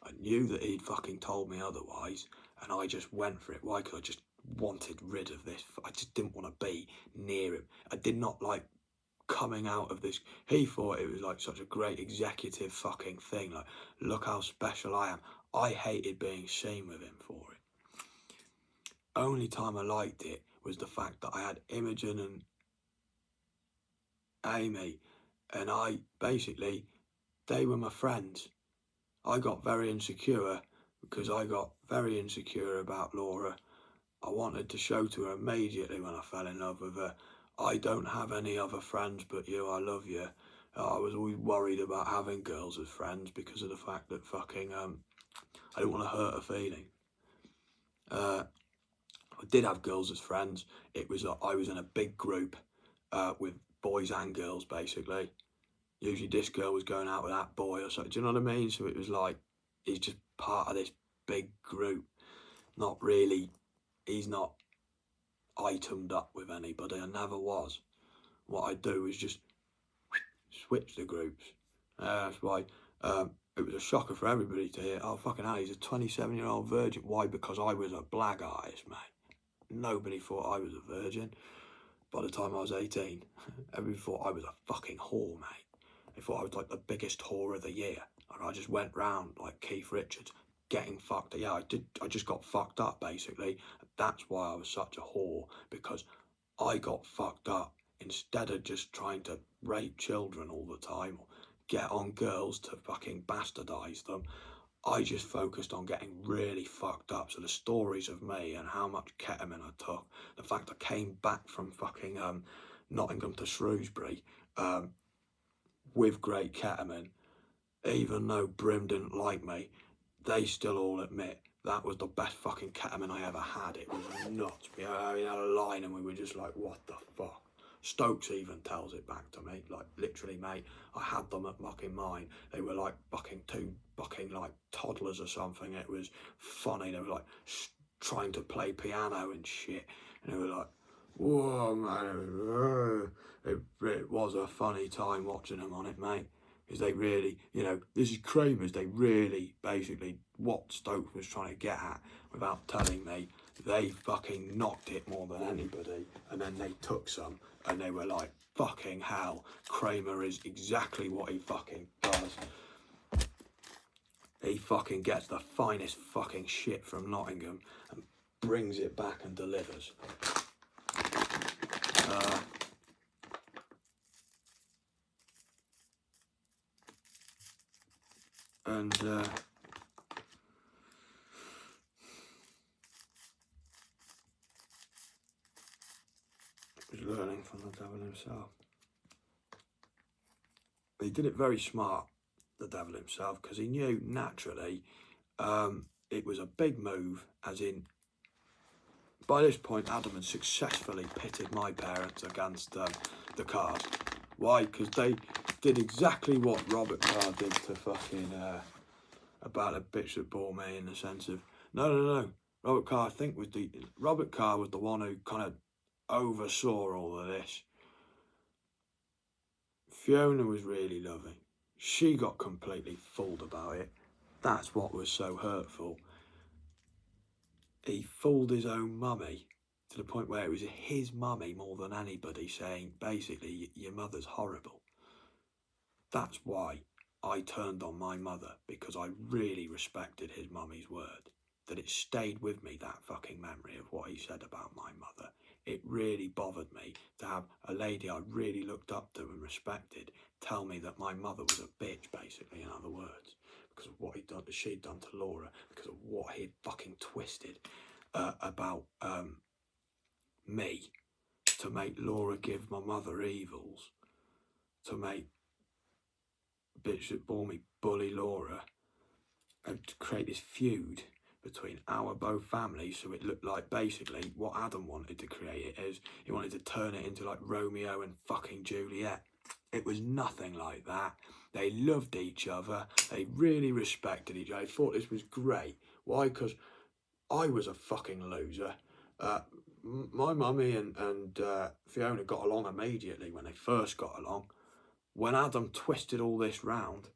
[SPEAKER 1] I knew that he'd fucking told me otherwise, and I just went for it. Why? Because I just wanted rid of this. I just didn't want to be near him. I did not like coming out of this. He thought it was like such a great executive fucking thing. Like, look how special I am. I hated being seen with him for it. Only time I liked it was the fact that I had Imogen and Amy, and they were my friends. I got very insecure because I got very insecure about Laura. I wanted to show to her immediately when I fell in love with her, I don't have any other friends but you, I love you. I was always worried about having girls as friends because of the fact that fucking, I didn't want to hurt her feeling. I did have girls as friends. I was in a big group with boys and girls, basically. Usually this girl was going out with that boy or something. Do you know what I mean? So it was like, he's just part of this big group. Not really, he's not itemed up with anybody. I never was. What I do is just switch the groups. That's why it was a shocker for everybody to hear, oh, fucking hell, he's a 27-year-old virgin. Why? Because I was a black artist, mate. Nobody thought I was a virgin by the time I was 18. Everybody thought I was a fucking whore, mate. They thought I was like the biggest whore of the year. And I just went round like Keith Richards, getting fucked up. Yeah, I did. I just got fucked up, basically. That's why I was such a whore, because I got fucked up instead of just trying to rape children all the time or get on girls to fucking bastardize them. I just focused on getting really fucked up. So the stories of me and how much ketamine I took, the fact I came back from fucking Nottingham to Shrewsbury with great ketamine, even though Brim didn't like me, they still all admit that was the best fucking ketamine I ever had. It was nuts. We had a line and we were just like, what the fuck? Stokes even tells it back to me, like, literally, mate, I had them at fucking mine. They were like fucking two fucking like toddlers or something. It was funny. They were like trying to play piano and shit. And they were like, whoa, man. It was a funny time watching them on it, mate. Because they really, you know, this is Kramer's, they really, basically, what Stokes was trying to get at, without telling me, they fucking knocked it more than anybody, and then they took some, and they were like, fucking hell, Kramer is exactly what he fucking does. He fucking gets the finest fucking shit from Nottingham, and brings it back and delivers. Was learning from the devil himself. He did it very smart, the devil himself, because he knew naturally it was a big move, as in, by this point Adam had successfully pitted my parents against the Carrs. Why? Because they did exactly what Robert Carr did to fucking about a bitch that bore me, in the sense of, no. Robert Carr was the one who kind of oversaw all of this. Fiona was really loving. She got completely fooled about it. That's what was so hurtful. He fooled his own mummy to the point where it was his mummy more than anybody saying, basically, your mother's horrible. That's why I turned on my mother, because I really respected his mummy's word. That it stayed with me, that fucking memory of what he said about my mother. It really bothered me to have a lady I really looked up to and respected tell me that my mother was a bitch, basically, in other words, because of what she'd done to Laura, because of what he'd fucking twisted about me, to make Laura give my mother evils, to make bitch that bore me bully Laura, to create this feud between our both families, so it looked like basically what Adam wanted to create it is he wanted to turn it into like Romeo and fucking Juliet. It was nothing like that. They loved each other. They really respected each other. I thought this was great. Why? Because I was a fucking loser. My mummy and Fiona got along immediately when they first got along. When Adam twisted all this round,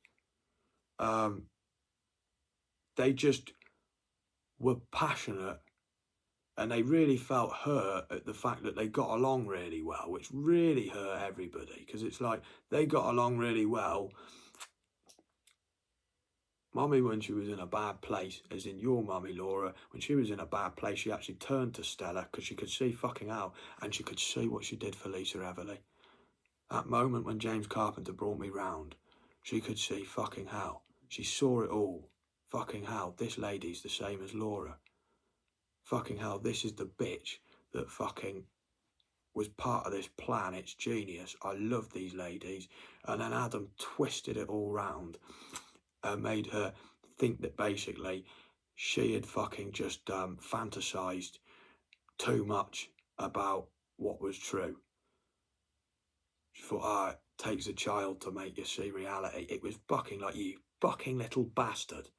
[SPEAKER 1] they just were passionate, and they really felt hurt at the fact that they got along really well, which really hurt everybody, because it's like they got along really well. Mummy, when she was in a bad place, as in your mummy Laura, when she was in a bad place, she actually turned to Stella because she could see fucking out, and she could see what she did for Lisa Everly. That moment when James Carpenter brought me round, she could see fucking hell. She saw it all. Fucking hell, this lady's the same as Laura. Fucking hell, this is the bitch that fucking was part of this plan. It's genius. I love these ladies. And then Adam twisted it all round and made her think that basically she had fucking just fantasized too much about what was true. She thought, it takes a child to make you see reality. It was fucking like, you fucking little bastard.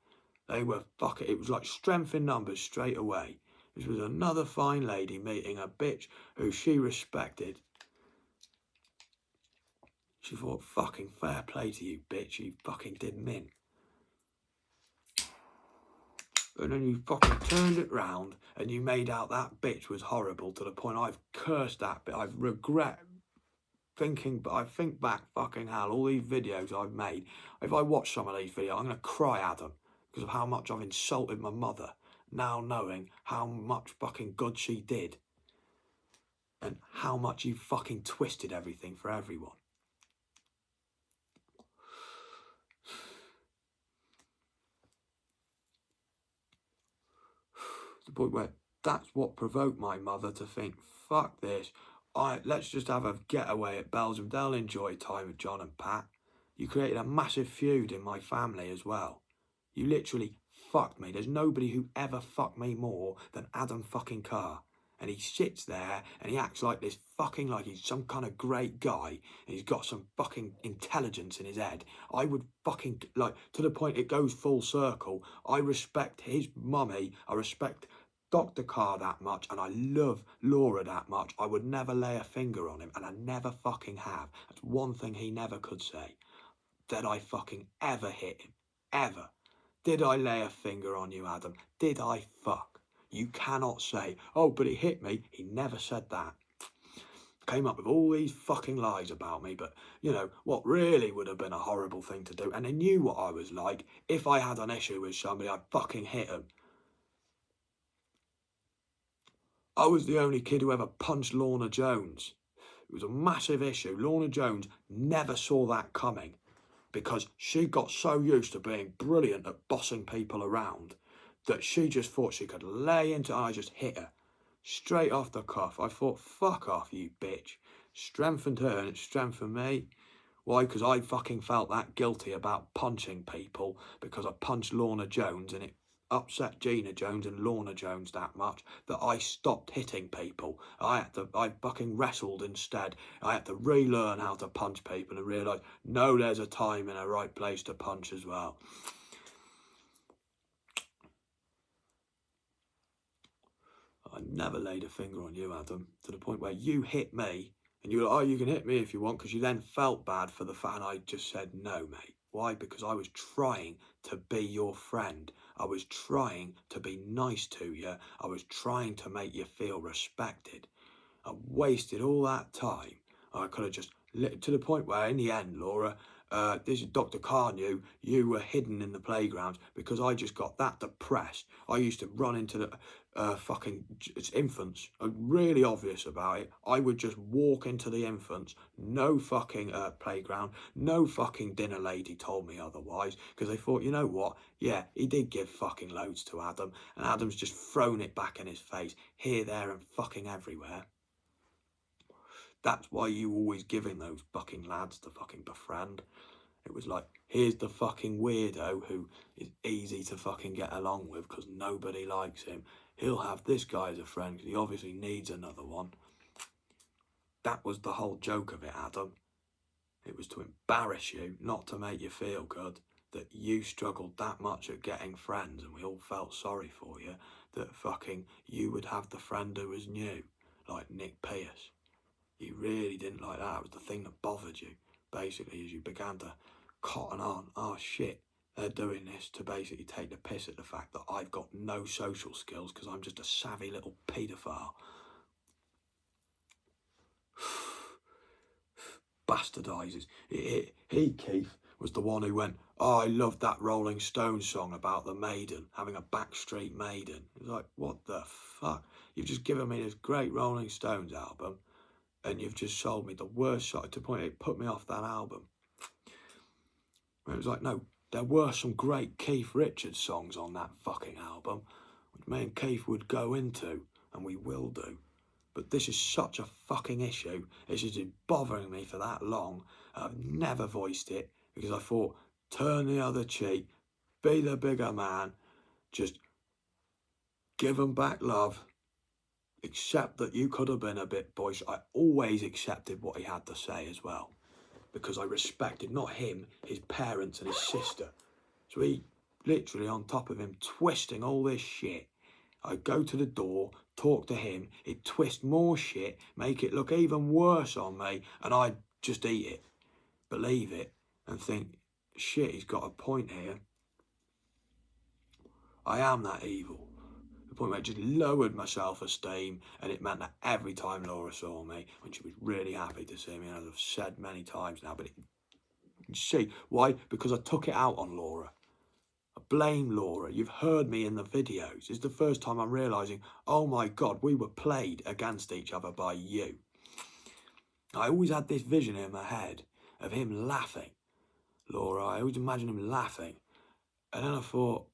[SPEAKER 1] They were fucking, it was like strength in numbers straight away. This was another fine lady meeting a bitch who she respected. She thought, fucking fair play to you, bitch. You fucking did mint. And then you fucking turned it round and you made out that bitch was horrible to the point I've cursed that bit. I've regret thinking, but I think back, fucking hell, all these videos I've made. If I watch some of these videos, I'm going to cry, Adam, because of how much I've insulted my mother, now knowing how much fucking good she did and how much you fucking twisted everything for everyone. The point where that's what provoked my mother to think, fuck this, let's just have a getaway at Belgium. They'll enjoy time with John and Pat. You created a massive feud in my family as well. You literally fucked me. There's nobody who ever fucked me more than Adam fucking Carr. And he sits there and he acts like this fucking, like he's some kind of great guy and he's got some fucking intelligence in his head. I would fucking, like, to the point it goes full circle. I respect his mummy. I respect Dr. Carr that much, and I love Laura that much. I would never lay a finger on him, and I never fucking have. That's one thing he never could say. Did I fucking ever hit him? Ever. Did I lay a finger on you, Adam? Did I fuck? You cannot say, oh, but he hit me. He never said that. Came up with all these fucking lies about me, but, you know, what really would have been a horrible thing to do, and they knew what I was like. If I had an issue with somebody, I'd fucking hit them. I was the only kid who ever punched Lorna Jones. It was a massive issue. Lorna Jones never saw that coming because she got so used to being brilliant at bossing people around that she just thought she could lay into, and I just hit her straight off the cuff. I thought, fuck off, you bitch. Strengthened her and it strengthened me. Why? Because I fucking felt that guilty about punching people because I punched Lorna Jones, and it upset Gina Jones and Lorna Jones that much that I stopped hitting people. I fucking wrestled instead. I had to relearn how to punch people and realise, no, there's a time and a right place to punch as well. I never laid a finger on you, Adam, to the point where you hit me and you were like, oh, you can hit me if you want, because you then felt bad for the fact, and I just said, no, mate. Why? Because I was trying to be your friend. I was trying to be nice to you. I was trying to make you feel respected. I wasted all that time. I could have just, to the point where in the end, Laura, this is Dr. Carr knew you were hidden in the playground because I just got that depressed. I used to run into the fucking infants. I'm really obvious about it. I would just walk into the infants, no fucking playground, no fucking dinner lady told me otherwise, because they thought, you know what, yeah, he did give fucking loads to Adam, and Adam's just thrown it back in his face, here, there, and fucking everywhere. That's why you always giving those fucking lads to fucking befriend. It was like, here's the fucking weirdo who is easy to fucking get along with because nobody likes him. He'll have this guy as a friend because he obviously needs another one. That was the whole joke of it, Adam. It was to embarrass you, not to make you feel good, that you struggled that much at getting friends and we all felt sorry for you, that fucking you would have the friend who was new, like Nick Pierce. You really didn't like that. It was the thing that bothered you, basically, as you began to cotton on, oh shit, they're doing this to basically take the piss at the fact that I've got no social skills because I'm just a savvy little paedophile. Bastardizes. He, Keith, was the one who went, oh, I love that Rolling Stones song about the Maiden, having a Backstreet Maiden. It's like, what the fuck? You've just given me this great Rolling Stones album and you've just sold me the worst song, to the point it put me off that album. And it was like, no, there were some great Keith Richards songs on that fucking album, which me and Keith would go into, and we will do. But this is such a fucking issue. It's just been bothering me for that long. I've never voiced it because I thought, turn the other cheek, be the bigger man, just give them back love, accept that you could have been a bit boisterous. I always accepted what he had to say as well because I respected not him, his parents and his sister. So he literally on top of him twisting all this shit. I'd go to the door, talk to him, he'd twist more shit, make it look even worse on me, and I'd just eat it, believe it, and think, shit, he's got a point here. I am that evil. The point where it just lowered my self-esteem, and it meant that every time Laura saw me, when she was really happy to see me, and as I've said many times now, but you see, why? Because I took it out on Laura. I blame Laura. You've heard me in the videos. It's the first time I'm realising, oh my God, we were played against each other by you. I always had this vision in my head of him laughing. Laura, I always imagined him laughing. And then I thought,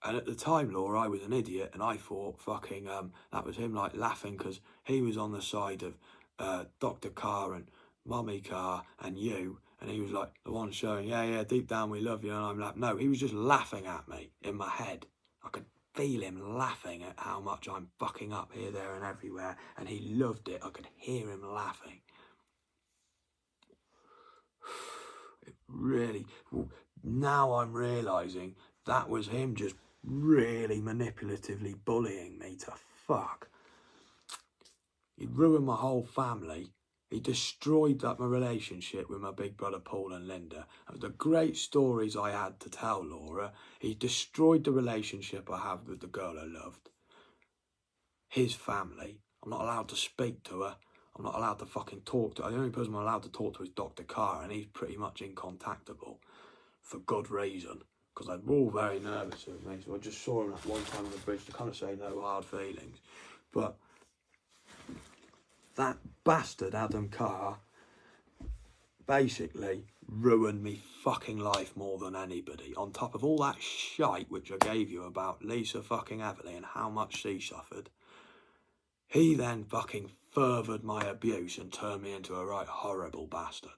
[SPEAKER 1] and at the time, Laura, I was an idiot, and I thought fucking that was him like laughing because he was on the side of Dr. Carr and Mummy Carr and you, and he was like the one showing, yeah, deep down we love you, and I'm like, no, he was just laughing at me in my head. I could feel him laughing at how much I'm fucking up here, there and everywhere, and he loved it. I could hear him laughing. It really, now I'm realising that was him just really manipulatively bullying me to fuck. He ruined my whole family. He destroyed my relationship with my big brother Paul and Linda. And the great stories I had to tell Laura, he destroyed the relationship I have with the girl I loved. His family. I'm not allowed to speak to her. I'm not allowed to fucking talk to her. The only person I'm allowed to talk to is Dr. Carr, and he's pretty much incontactable for good reason. Because they were all very nervous of me, so I just saw him that one time on the bridge to kind of say no hard feelings. But that bastard Adam Carr basically ruined me fucking life more than anybody. On top of all that shite which I gave you about Lisa fucking Everly and how much she suffered, he then fucking furthered my abuse and turned me into a right horrible bastard.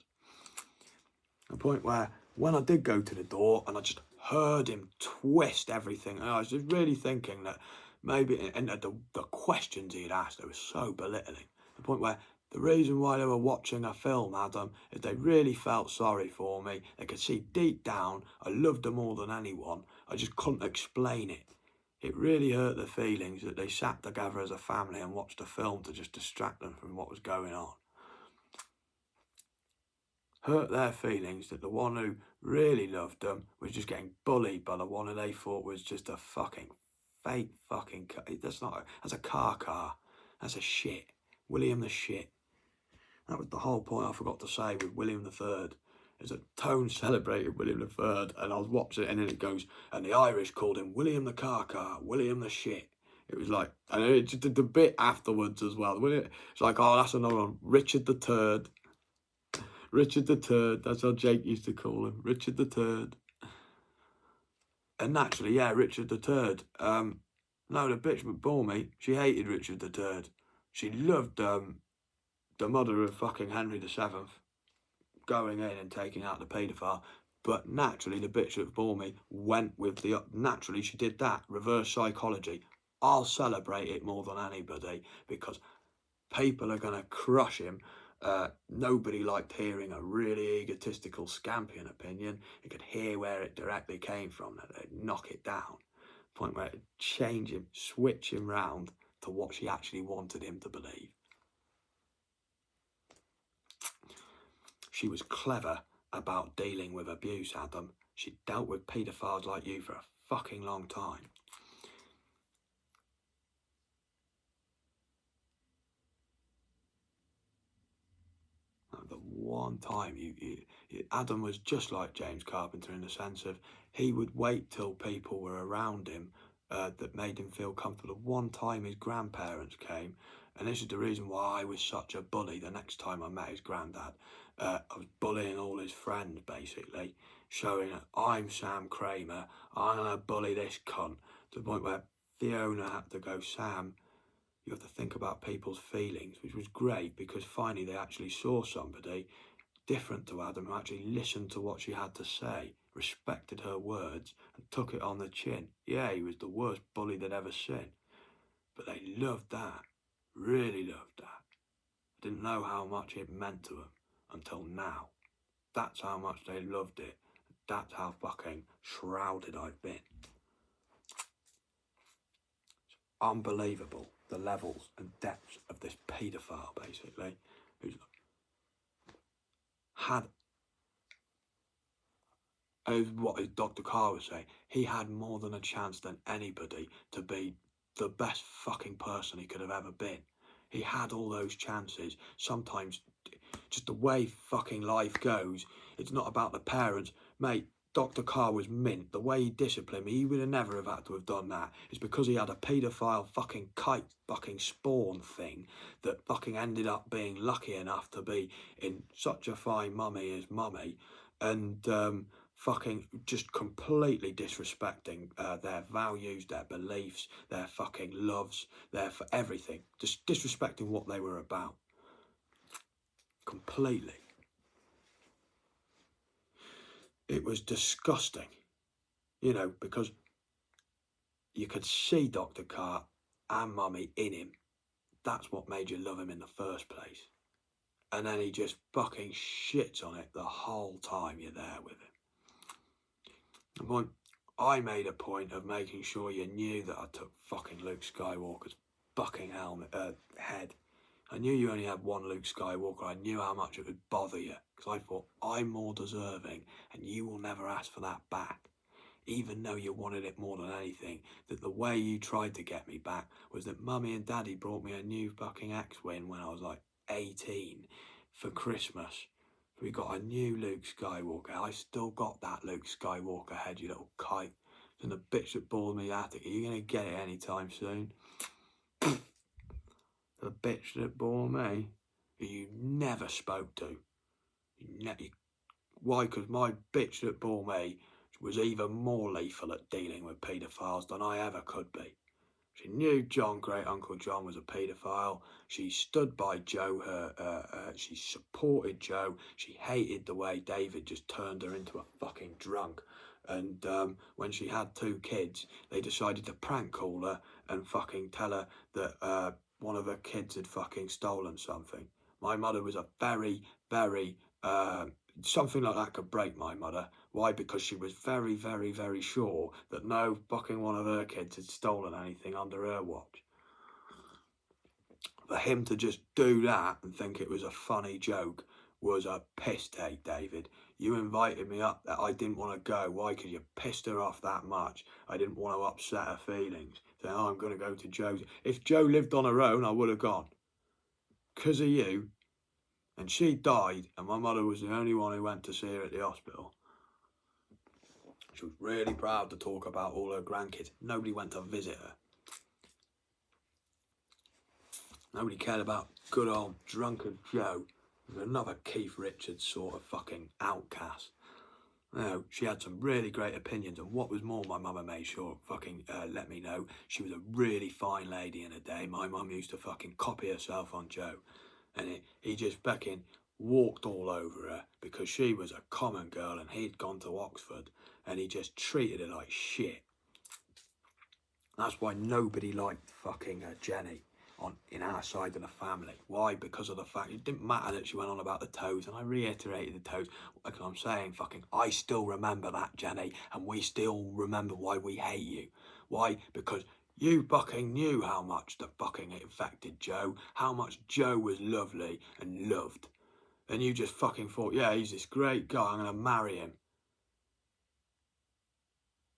[SPEAKER 1] The point where when I did go to the door and I just heard him twist everything, and I was just really thinking that maybe, and the questions he'd asked, they were so belittling. The point where the reason why they were watching a film, Adam, is they really felt sorry for me. They could see deep down I loved them more than anyone. I just couldn't explain it. It really hurt their feelings that they sat together as a family and watched a film to just distract them from what was going on. Hurt their feelings that the one who really loved them was just getting bullied by the one who they thought was just a fucking fake fucking car. That's a car. That's a shit. William the shit. That was the whole point I forgot to say with William III. Is that Tone celebrated William III, and I was watching it, and then it goes, and the Irish called him William the car, William the shit. It was like, and it just did the bit afterwards as well. It's like, oh, that's another one. Richard the Turd. Richard the Turd, that's how Jake used to call him. Richard the Turd. And naturally, yeah, Richard the Turd. No, the bitch that bore me, she hated Richard the Turd. She loved the mother of fucking Henry VII going in and taking out the paedophile. But naturally, the bitch that bore me went with the... Naturally, she did that. Reverse psychology. I'll celebrate it more than anybody because people are going to crush him. Nobody liked hearing a really egotistical scampian opinion. You could hear where it directly came from. They'd knock it down. Point where it'd change him, switch him round to what she actually wanted him to believe. She was clever about dealing with abuse, Adam. She dealt with paedophiles like you for a fucking long time. The one time Adam was just like James Carpenter in the sense of he would wait till people were around him that made him feel comfortable. One time his grandparents came, and this is the reason why I was such a bully. The next time I met his granddad, I was bullying all his friends, basically, showing that I'm Sam Kramer, I'm going to bully this cunt, to the point where Fiona had to go, Sam, you have to think about people's feelings, which was great because finally they actually saw somebody different to Adam who actually listened to what she had to say, respected her words and took it on the chin. Yeah, he was the worst bully they'd ever seen, but they loved that, really loved that. I didn't know how much it meant to them until now. That's how much they loved it. That's how fucking shrouded I've been. Unbelievable, the levels and depths of this paedophile, basically, who's had, as what Dr. Carr was saying, he had more than a chance than anybody to be the best fucking person he could have ever been. He had all those chances. Sometimes, just the way fucking life goes, it's not about the parents. Mate, Dr. Carr was mint. The way he disciplined me, he would have never have had to have done that. It's because he had a paedophile fucking kite fucking spawn thing that fucking ended up being lucky enough to be in such a fine mummy as mummy, and fucking just completely disrespecting their values, their beliefs, their fucking loves, their everything. Just disrespecting what they were about. Completely. It was disgusting, you know, because you could see Dr. Carr and Mummy in him. That's what made you love him in the first place. And then he just fucking shits on it the whole time you're there with him. I made a point of making sure you knew that I took fucking Luke Skywalker's fucking head. I knew you only had one Luke Skywalker. I knew how much it would bother you, because I thought, I'm more deserving, and you will never ask for that back. Even though you wanted it more than anything, that the way you tried to get me back was that Mummy and Daddy brought me a new fucking X-Wing when I was like 18 for Christmas. We got a new Luke Skywalker. I still got that Luke Skywalker head, you little kite. And the bitch that bore me attic, are you going to get it anytime soon? The bitch that bore me, who you never spoke to. Why? Because my bitch that bore me was even more lethal at dealing with paedophiles than I ever could be. She knew John, great uncle John, was a paedophile. She stood by Joe. She supported Joe. She hated the way David just turned her into a fucking drunk. And when she had 2 kids, they decided to prank call her and fucking tell her that one of her kids had fucking stolen something. My mother was a very, very, something like that could break my mother. Why? Because she was very, very, very sure that no fucking one of her kids had stolen anything under her watch. For him to just do that and think it was a funny joke was a piss take, David. You invited me up that I didn't want to go. Why? Because you pissed her off that much. I didn't want to upset her feelings. Saying, oh, I'm going to go to Joe's. If Joe lived on her own, I would have gone. Because of you. And she died, and my mother was the only one who went to see her at the hospital. She was really proud to talk about all her grandkids. Nobody went to visit her. Nobody cared about good old drunken Joe. Another Keith Richards sort of fucking outcast. No, she had some really great opinions, and what was more, my mum made sure fucking let me know she was a really fine lady in her day. My mum used to fucking copy herself on Joe, and he just fucking walked all over her because she was a common girl and he'd gone to Oxford, and he just treated her like shit. That's why nobody liked fucking Jenny in our side of the family. Why? Because of the fact it didn't matter that she went on about the toes, and I reiterated the toes. Like I'm saying, fucking, I still remember that, Jenny, and we still remember why we hate you. Why? Because you fucking knew how much the fucking it affected Joe, how much Joe was lovely and loved. And you just fucking thought, yeah, he's this great guy, I'm gonna marry him.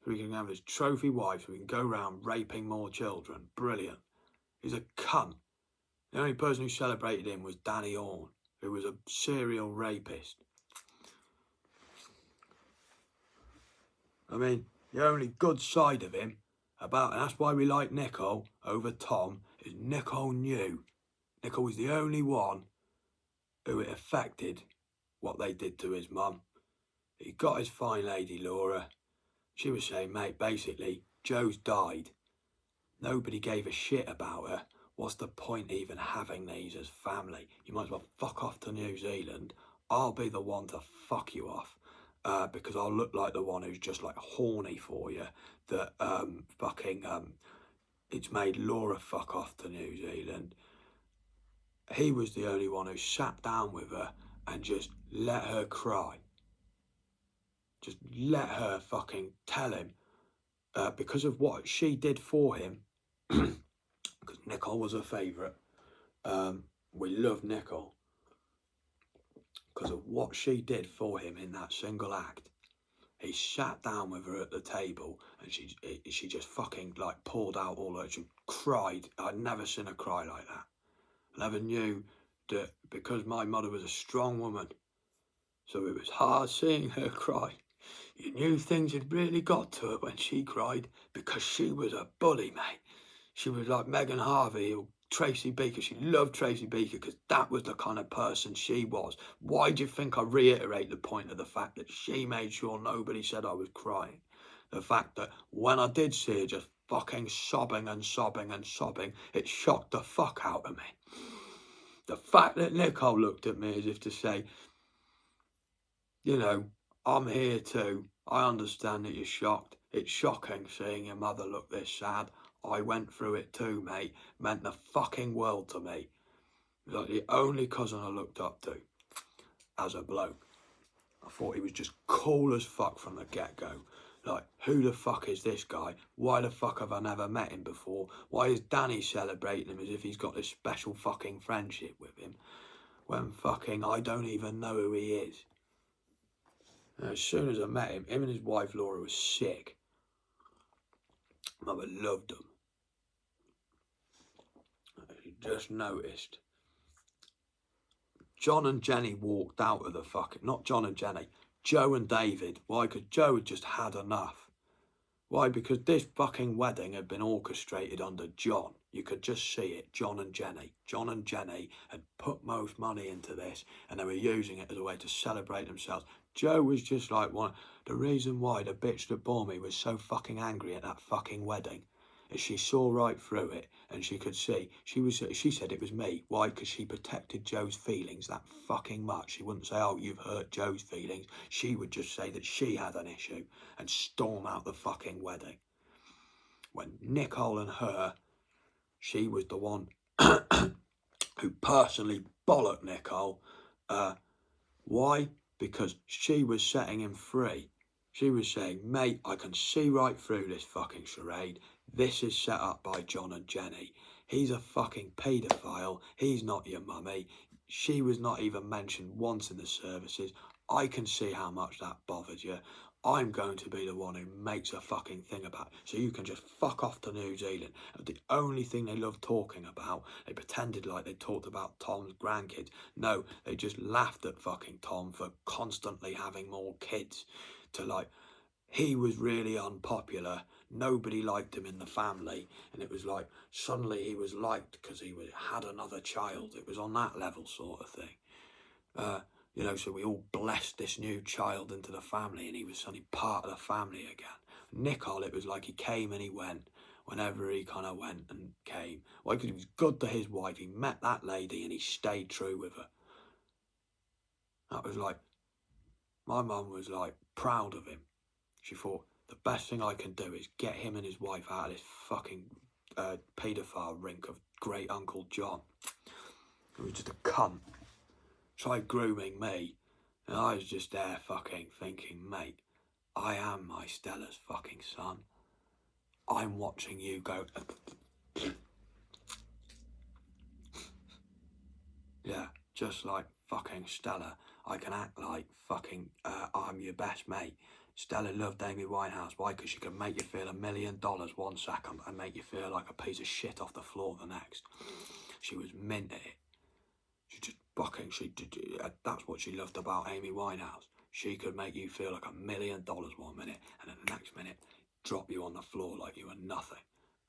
[SPEAKER 1] So we can have his trophy wife, so we can go around raping more children. Brilliant. He's a cunt. The only person who celebrated him was Danny Horn, who was a serial rapist. I mean, the only good side of him, and that's why we like Nicole over Tom, is Nicole knew. Nicole was the only one who it affected what they did to his mum. He got his fine lady, Laura. She was saying, mate, basically, Joe's died. Nobody gave a shit about her. What's the point even having these as family? You might as well fuck off to New Zealand. I'll be the one to fuck you off. Because I'll look like the one who's just like horny for you. That it's made Laura fuck off to New Zealand. He was the only one who sat down with her and just let her cry. Just let her fucking tell him, because of what she did for him, because Nicole was her favourite. We love Nicole because of what she did for him in that single act. He sat down with her at the table, and she just fucking like poured out all her. She cried. I'd never seen her cry like that. I never knew that, because my mother was a strong woman, so it was hard seeing her cry. You knew things had really got to her when she cried, because she was a bully, mate. She was like Megan Harvey or Tracy Beaker. She loved Tracy Beaker because that was the kind of person she was. Why do you think I reiterate the point of the fact that she made sure nobody said I was crying? The fact that when I did see her just fucking sobbing and sobbing and sobbing, it shocked the fuck out of me. The fact that Nicole looked at me as if to say, you know, I'm here too. I understand that you're shocked. It's shocking seeing your mother look this sad. I went through it too, mate. Meant the fucking world to me. Like the only cousin I looked up to as a bloke. I thought he was just cool as fuck from the get-go. Like, who the fuck is this guy? Why the fuck have I never met him before? Why is Danny celebrating him as if he's got this special fucking friendship with him, when fucking I don't even know who he is? And as soon as I met him and his wife Laura was sick. Mother loved them. She just noticed. John and Jenny walked out of the fucking... Not John and Jenny. Joe and David. Why? Because Joe had just had enough. Why? Because this fucking wedding had been orchestrated under John. You could just see it. John and Jenny. John and Jenny had put most money into this, and they were using it as a way to celebrate themselves. Joe was just like one. The reason why the bitch that bore me was so fucking angry at that fucking wedding is she saw right through it, and she could see. She said it was me. Why? Because she protected Joe's feelings that fucking much. She wouldn't say, oh, you've hurt Joe's feelings. She would just say that she had an issue and storm out the fucking wedding. When Nicole and her, she was the one who personally bollocked Nicole. Why? Because she was setting him free. She was saying, mate, I can see right through this fucking charade. This is set up by John and Jenny. He's a fucking paedophile. He's not your mummy. She was not even mentioned once in the services. I can see how much that bothers you. I'm going to be the one who makes a fucking thing about it. So you can just fuck off to New Zealand. And the only thing they love talking about, they pretended like they talked about Tom's grandkids. No, they just laughed at fucking Tom for constantly having more kids. He was really unpopular. Nobody liked him in the family. And it was like, suddenly he was liked because he had another child. It was on that level sort of thing. You know, so we all blessed this new child into the family, and he was suddenly part of the family again. Nicole, it was like he came and he went whenever he kind of went and came. Well, because he was good to his wife. He met that lady and he stayed true with her. That was like, my mum was like proud of him. She thought, the best thing I can do is get him and his wife out of this fucking paedophile rink of great Uncle John. He was just a cunt. Tried grooming me, and I was just there fucking thinking, mate, I am my Stella's fucking son. I'm watching you go. Yeah, just like fucking Stella. I can act like fucking I'm your best mate. Stella loved Amy Winehouse. Why? Because she could make you feel $1 million 1 second and make you feel like a piece of shit off the floor the next. She was mint at it. She just fucking, that's what she loved about Amy Winehouse. She could make you feel like $1 million 1 minute, and then the next minute drop you on the floor like you were nothing.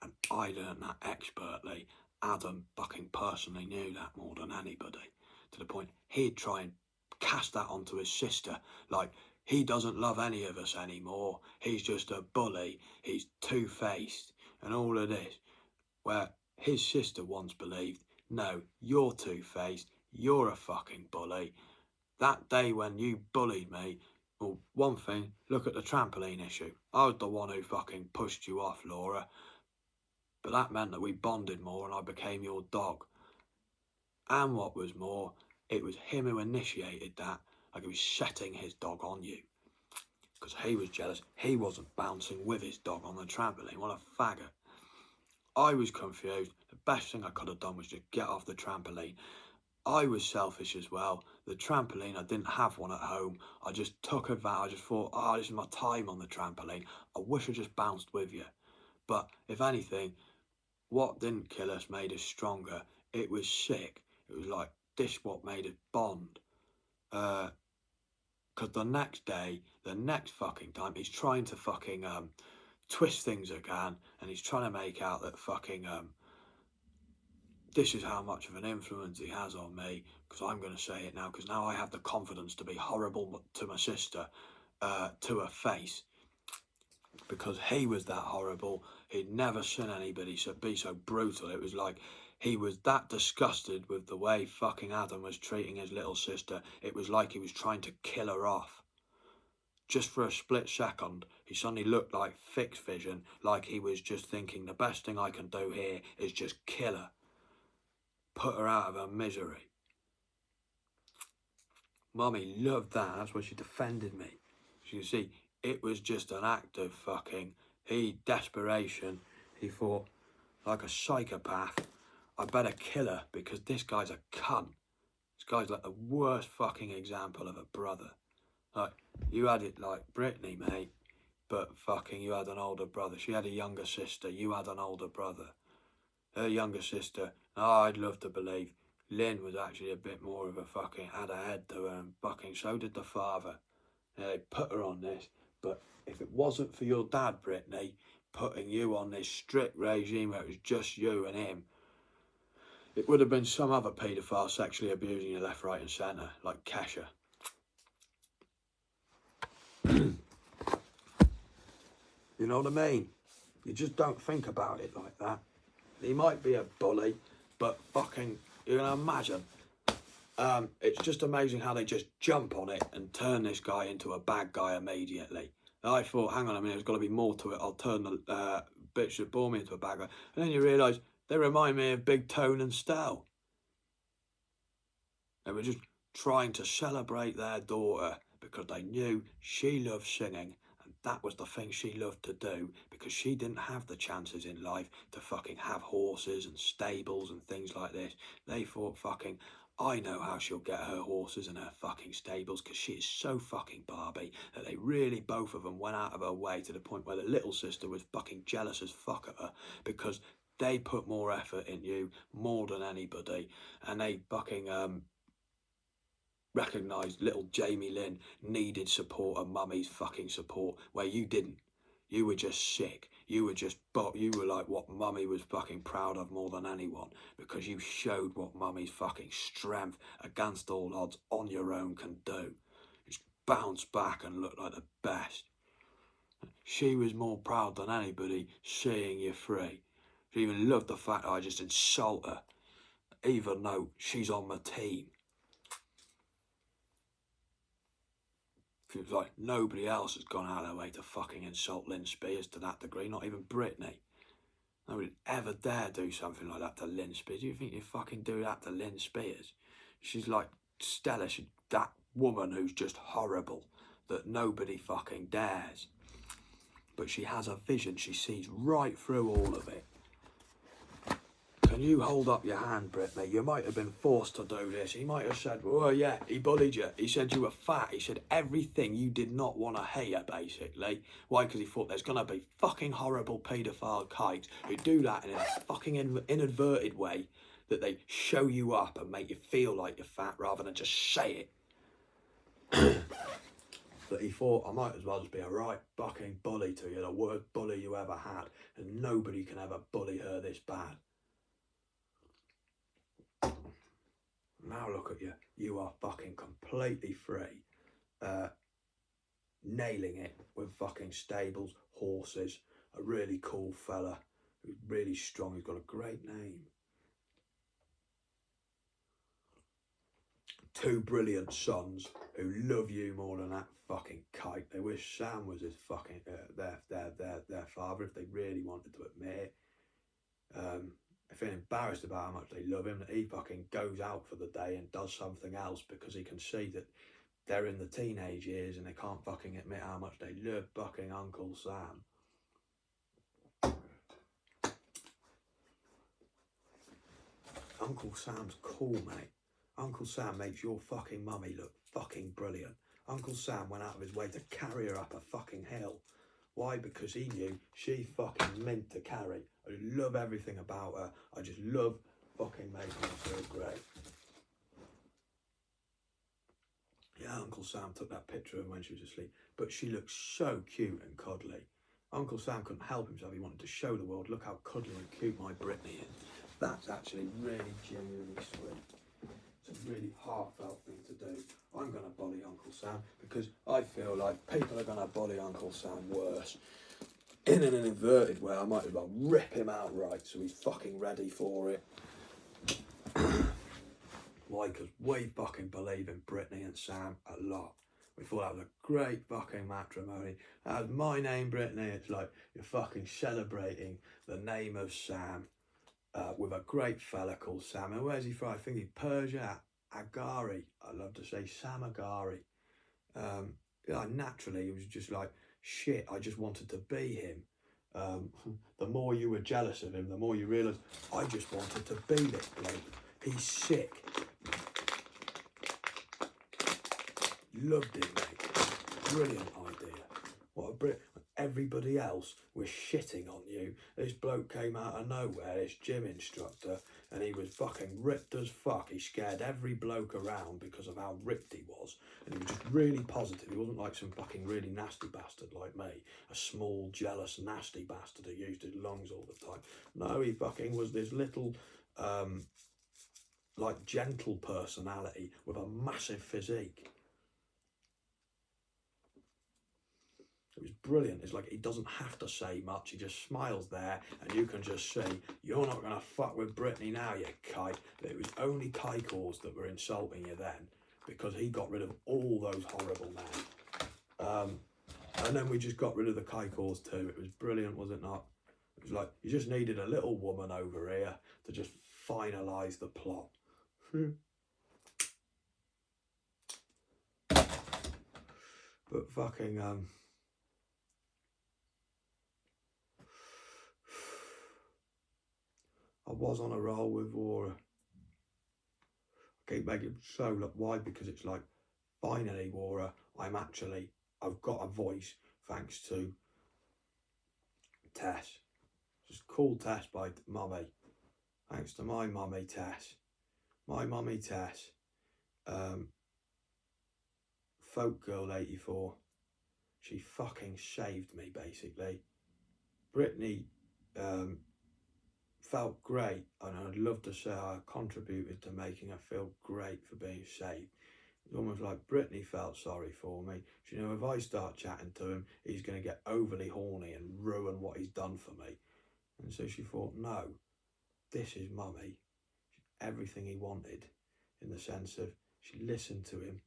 [SPEAKER 1] And I learned that expertly. Adam fucking personally knew that more than anybody, to the point he'd try and cast that onto his sister, like, he doesn't love any of us anymore, he's just a bully, he's two-faced, and all of this, where his sister once believed, no, you're two-faced, you're a fucking bully. That day when you bullied me, well, one thing, look at the trampoline issue. I was the one who fucking pushed you off, Laura. But that meant that we bonded more and I became your dog. And what was more, it was him who initiated that, like he was setting his dog on you. Because he was jealous, he wasn't bouncing with his dog on the trampoline. What a faggot. I was confused. The best thing I could have done was just get off the trampoline. I was selfish as well. The trampoline, I didn't have one at home. I just took advantage. I just thought, oh, this is my time on the trampoline. I wish I just bounced with you. But if anything, what didn't kill us made us stronger. It was sick. It was like, this what made us bond. Because the next day, the next fucking time, he's trying to fucking twist things again, and he's trying to make out that fucking this is how much of an influence he has on me, because I'm going to say it now, because now I have the confidence to be horrible to my sister, to her face, because he was that horrible. He'd never seen anybody be so brutal. It was like he was that disgusted with the way fucking Adam was treating his little sister. It was like he was trying to kill her off. Just for a split second, he suddenly looked like fixed vision, like he was just thinking, the best thing I can do here is just kill her. Put her out of her misery. Mummy loved that. That's why she defended me. So you see, it was just an act of fucking desperation. He thought, like a psychopath, I better kill her because this guy's a cunt. This guy's like the worst fucking example of a brother. Like, you had it like Brittany, mate, but fucking you had an older brother. She had a younger sister. You had an older brother. Her younger sister, I'd love to believe Lynn was actually a bit more of a fucking, had a head to her, and fucking so did the father. They put her on this, but if it wasn't for your dad, Brittany, putting you on this strict regime where it was just you and him, it would have been some other paedophile sexually abusing you left, right and centre, like Kesha. You know what I mean? You just don't think about it like that. He might be a bully, but fucking, you can imagine. It's just amazing how they just jump on it and turn this guy into a bad guy immediately. And I thought, hang on a minute, there's got to be more to it. I'll turn the bitch that bore me into a bad guy. And then you realise they remind me of Big Tone and Stell. They were just trying to celebrate their daughter because they knew she loved singing. That was the thing she loved to do because she didn't have the chances in life to fucking have horses and stables and things like this. They thought, fucking, I know how she'll get her horses and her fucking stables because she is so fucking Barbie that they really, both of them, went out of her way to the point where the little sister was fucking jealous as fuck at her because they put more effort in you, more than anybody, and they fucking recognised little Jamie Lynn needed support and mummy's fucking support where you didn't. You were just sick. You were like what mummy was fucking proud of more than anyone because you showed what mummy's fucking strength against all odds on your own can do. Just bounce back and look like the best. She was more proud than anybody seeing you free. She even loved the fact that I just insult her even though she's on my team. She was like, nobody else has gone out of their way to fucking insult Lynn Spears to that degree, not even Britney. Nobody would ever dare do something like that to Lynn Spears. Do you think you fucking do that to Lynn Spears? She's like Stella, that woman who's just horrible, that nobody fucking dares. But she has a vision, she sees right through all of it. Can you hold up your hand, Britney? You might have been forced to do this. He might have said, oh yeah, he bullied you. He said you were fat. He said everything you did not want to hear, basically. Why? Because he thought there's going to be fucking horrible paedophile kikes who do that in a fucking inadverted way, that they show you up and make you feel like you're fat rather than just say it. That he thought, I might as well just be a right fucking bully to you, the worst bully you ever had, and nobody can ever bully her this bad. Now look at you, you are fucking completely free, nailing it with fucking stables, horses, a really cool fella, who's really strong, he's got a great name. 2 brilliant sons who love you more than that fucking kike. They wish Sam was his fucking, their father, if they really wanted to admit it. They feel embarrassed about how much they love him, that he fucking goes out for the day and does something else because he can see that they're in the teenage years and they can't fucking admit how much they love fucking Uncle Sam. Uncle Sam's cool, mate. Uncle Sam makes your fucking mummy look fucking brilliant. Uncle Sam went out of his way to carry her up a fucking hill. Why? Because he knew she fucking meant to carry. I love everything about her. I just love fucking making her feel great. Yeah, Uncle Sam took that picture of her when she was asleep, but she looked so cute and cuddly. Uncle Sam couldn't help himself. He wanted to show the world, look how cuddly and cute my Britney is. That's actually really genuinely sweet. It's a really heartfelt thing to do. I'm going to bully Uncle Sam because I feel like people are going to bully Uncle Sam worse. In an inverted way, I might as well rip him outright so he's fucking ready for it. Why? Because we fucking believe in Britney and Sam a lot. We thought that was a great fucking matrimony. That was my name, Britney. It's like you're fucking celebrating the name of Sam. With a great fella called Sam. And where's he from? I think he's Persia, Agari. I love to say Sam Agari. Yeah, naturally, it was just like, shit, I just wanted to be him. The more you were jealous of him, the more you realised, I just wanted to be this bloke. He's sick. Loved him, mate. Brilliant idea. What a Brit. Everybody else was shitting on you. This bloke came out of nowhere, this gym instructor, and he was fucking ripped as fuck. He scared every bloke around because of how ripped he was. And he was just really positive. He wasn't like some fucking really nasty bastard like me. A small, jealous, nasty bastard who used his lungs all the time. No, he fucking was this little, like, gentle personality with a massive physique. It was brilliant. It's like he doesn't have to say much. He just smiles there and you can just see, you're not going to fuck with Britney now, you kike. But it was only kikors that were insulting you then because he got rid of all those horrible men. And then we just got rid of the kikors too. It was brilliant, was it not? It was like, you just needed a little woman over here to just finalise the plot. But fucking, I was on a roll with Wara. I keep making so look wide because it's like, finally, Wara, I've got a voice thanks to Tess. Just call Tess by Mummy. Thanks to my mummy Tess. My mummy Tess. Folk Girl 84. She fucking saved me, basically. Britney felt great, and I'd love to say I contributed to making her feel great for being saved. It's almost like Britney felt sorry for me. She knew if I start chatting to him, he's going to get overly horny and ruin what he's done for me. And so she thought, no, this is mummy. Everything he wanted, in the sense of she listened to him.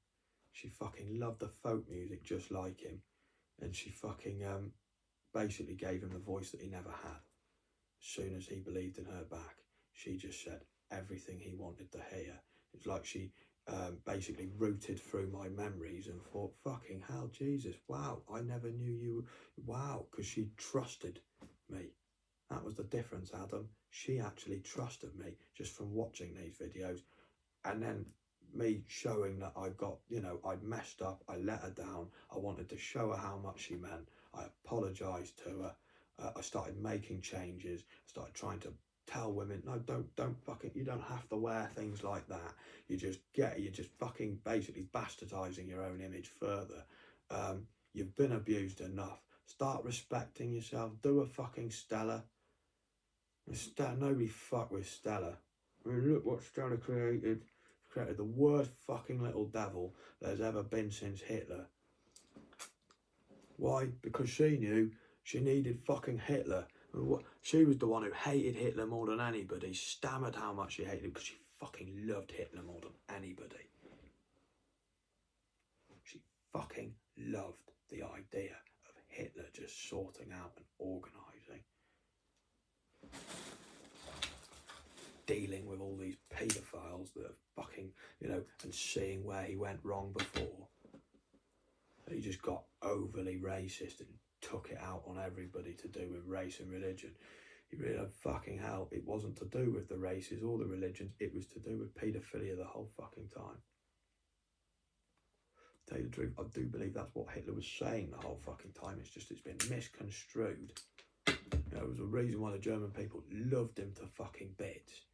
[SPEAKER 1] She fucking loved the folk music just like him. And she fucking basically gave him the voice that he never had. As soon as he believed in her back, she just said everything he wanted to hear. It's like she basically rooted through my memories and thought, fucking hell, Jesus, wow, I never knew you, wow, because she trusted me. That was the difference, Adam. She actually trusted me just from watching these videos. And then me showing that I got, you know, I'd messed up, I let her down, I wanted to show her how much she meant, I apologised to her, I started making changes, started trying to tell women, no, don't fucking, you don't have to wear things like that, you're just fucking basically bastardising your own image further. You've been abused enough, start respecting yourself, do a fucking Stella. Nobody fuck with Stella. I mean, look what Stella created the worst fucking little devil there's ever been since Hitler. Why? Because she knew she needed fucking Hitler. She was the one who hated Hitler more than anybody, stammered how much she hated him because she fucking loved Hitler more than anybody. She fucking loved the idea of Hitler just sorting out and organising, dealing with all these paedophiles that are fucking, you know, and seeing where he went wrong before. He just got overly racist and took it out on everybody to do with race and religion. He really, fucking hell, it wasn't to do with the races or the religions, it was to do with paedophilia the whole fucking time. To tell you the truth, I do believe that's what Hitler was saying the whole fucking time. It's just it's been misconstrued. You know, it was a reason why the German people loved him to fucking bits.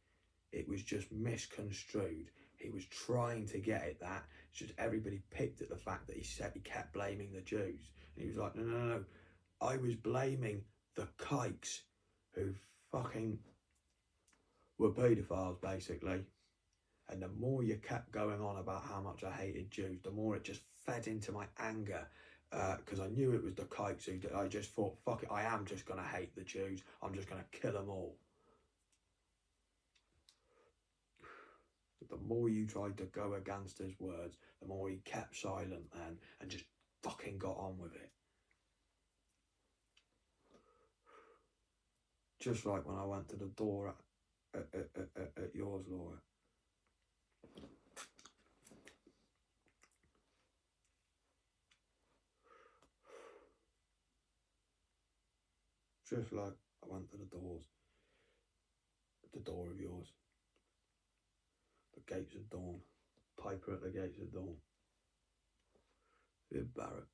[SPEAKER 1] It was just misconstrued. He was trying to get at that. It's just everybody picked at the fact that he said he kept blaming the Jews. And he was like, no. I was blaming the kikes who fucking were paedophiles, basically. And the more you kept going on about how much I hated Jews, the more it just fed into my anger. Because I knew it was the kikes who did. I just thought, fuck it, I am just going to hate the Jews. I'm just going to kill them all. But the more you tried to go against his words, the more he kept silent then and just fucking got on with it. Just like when I went to the door at yours, Laura. Just like I went to the door of yours. The gates of dawn. Piper at the gates of dawn. With Barrett.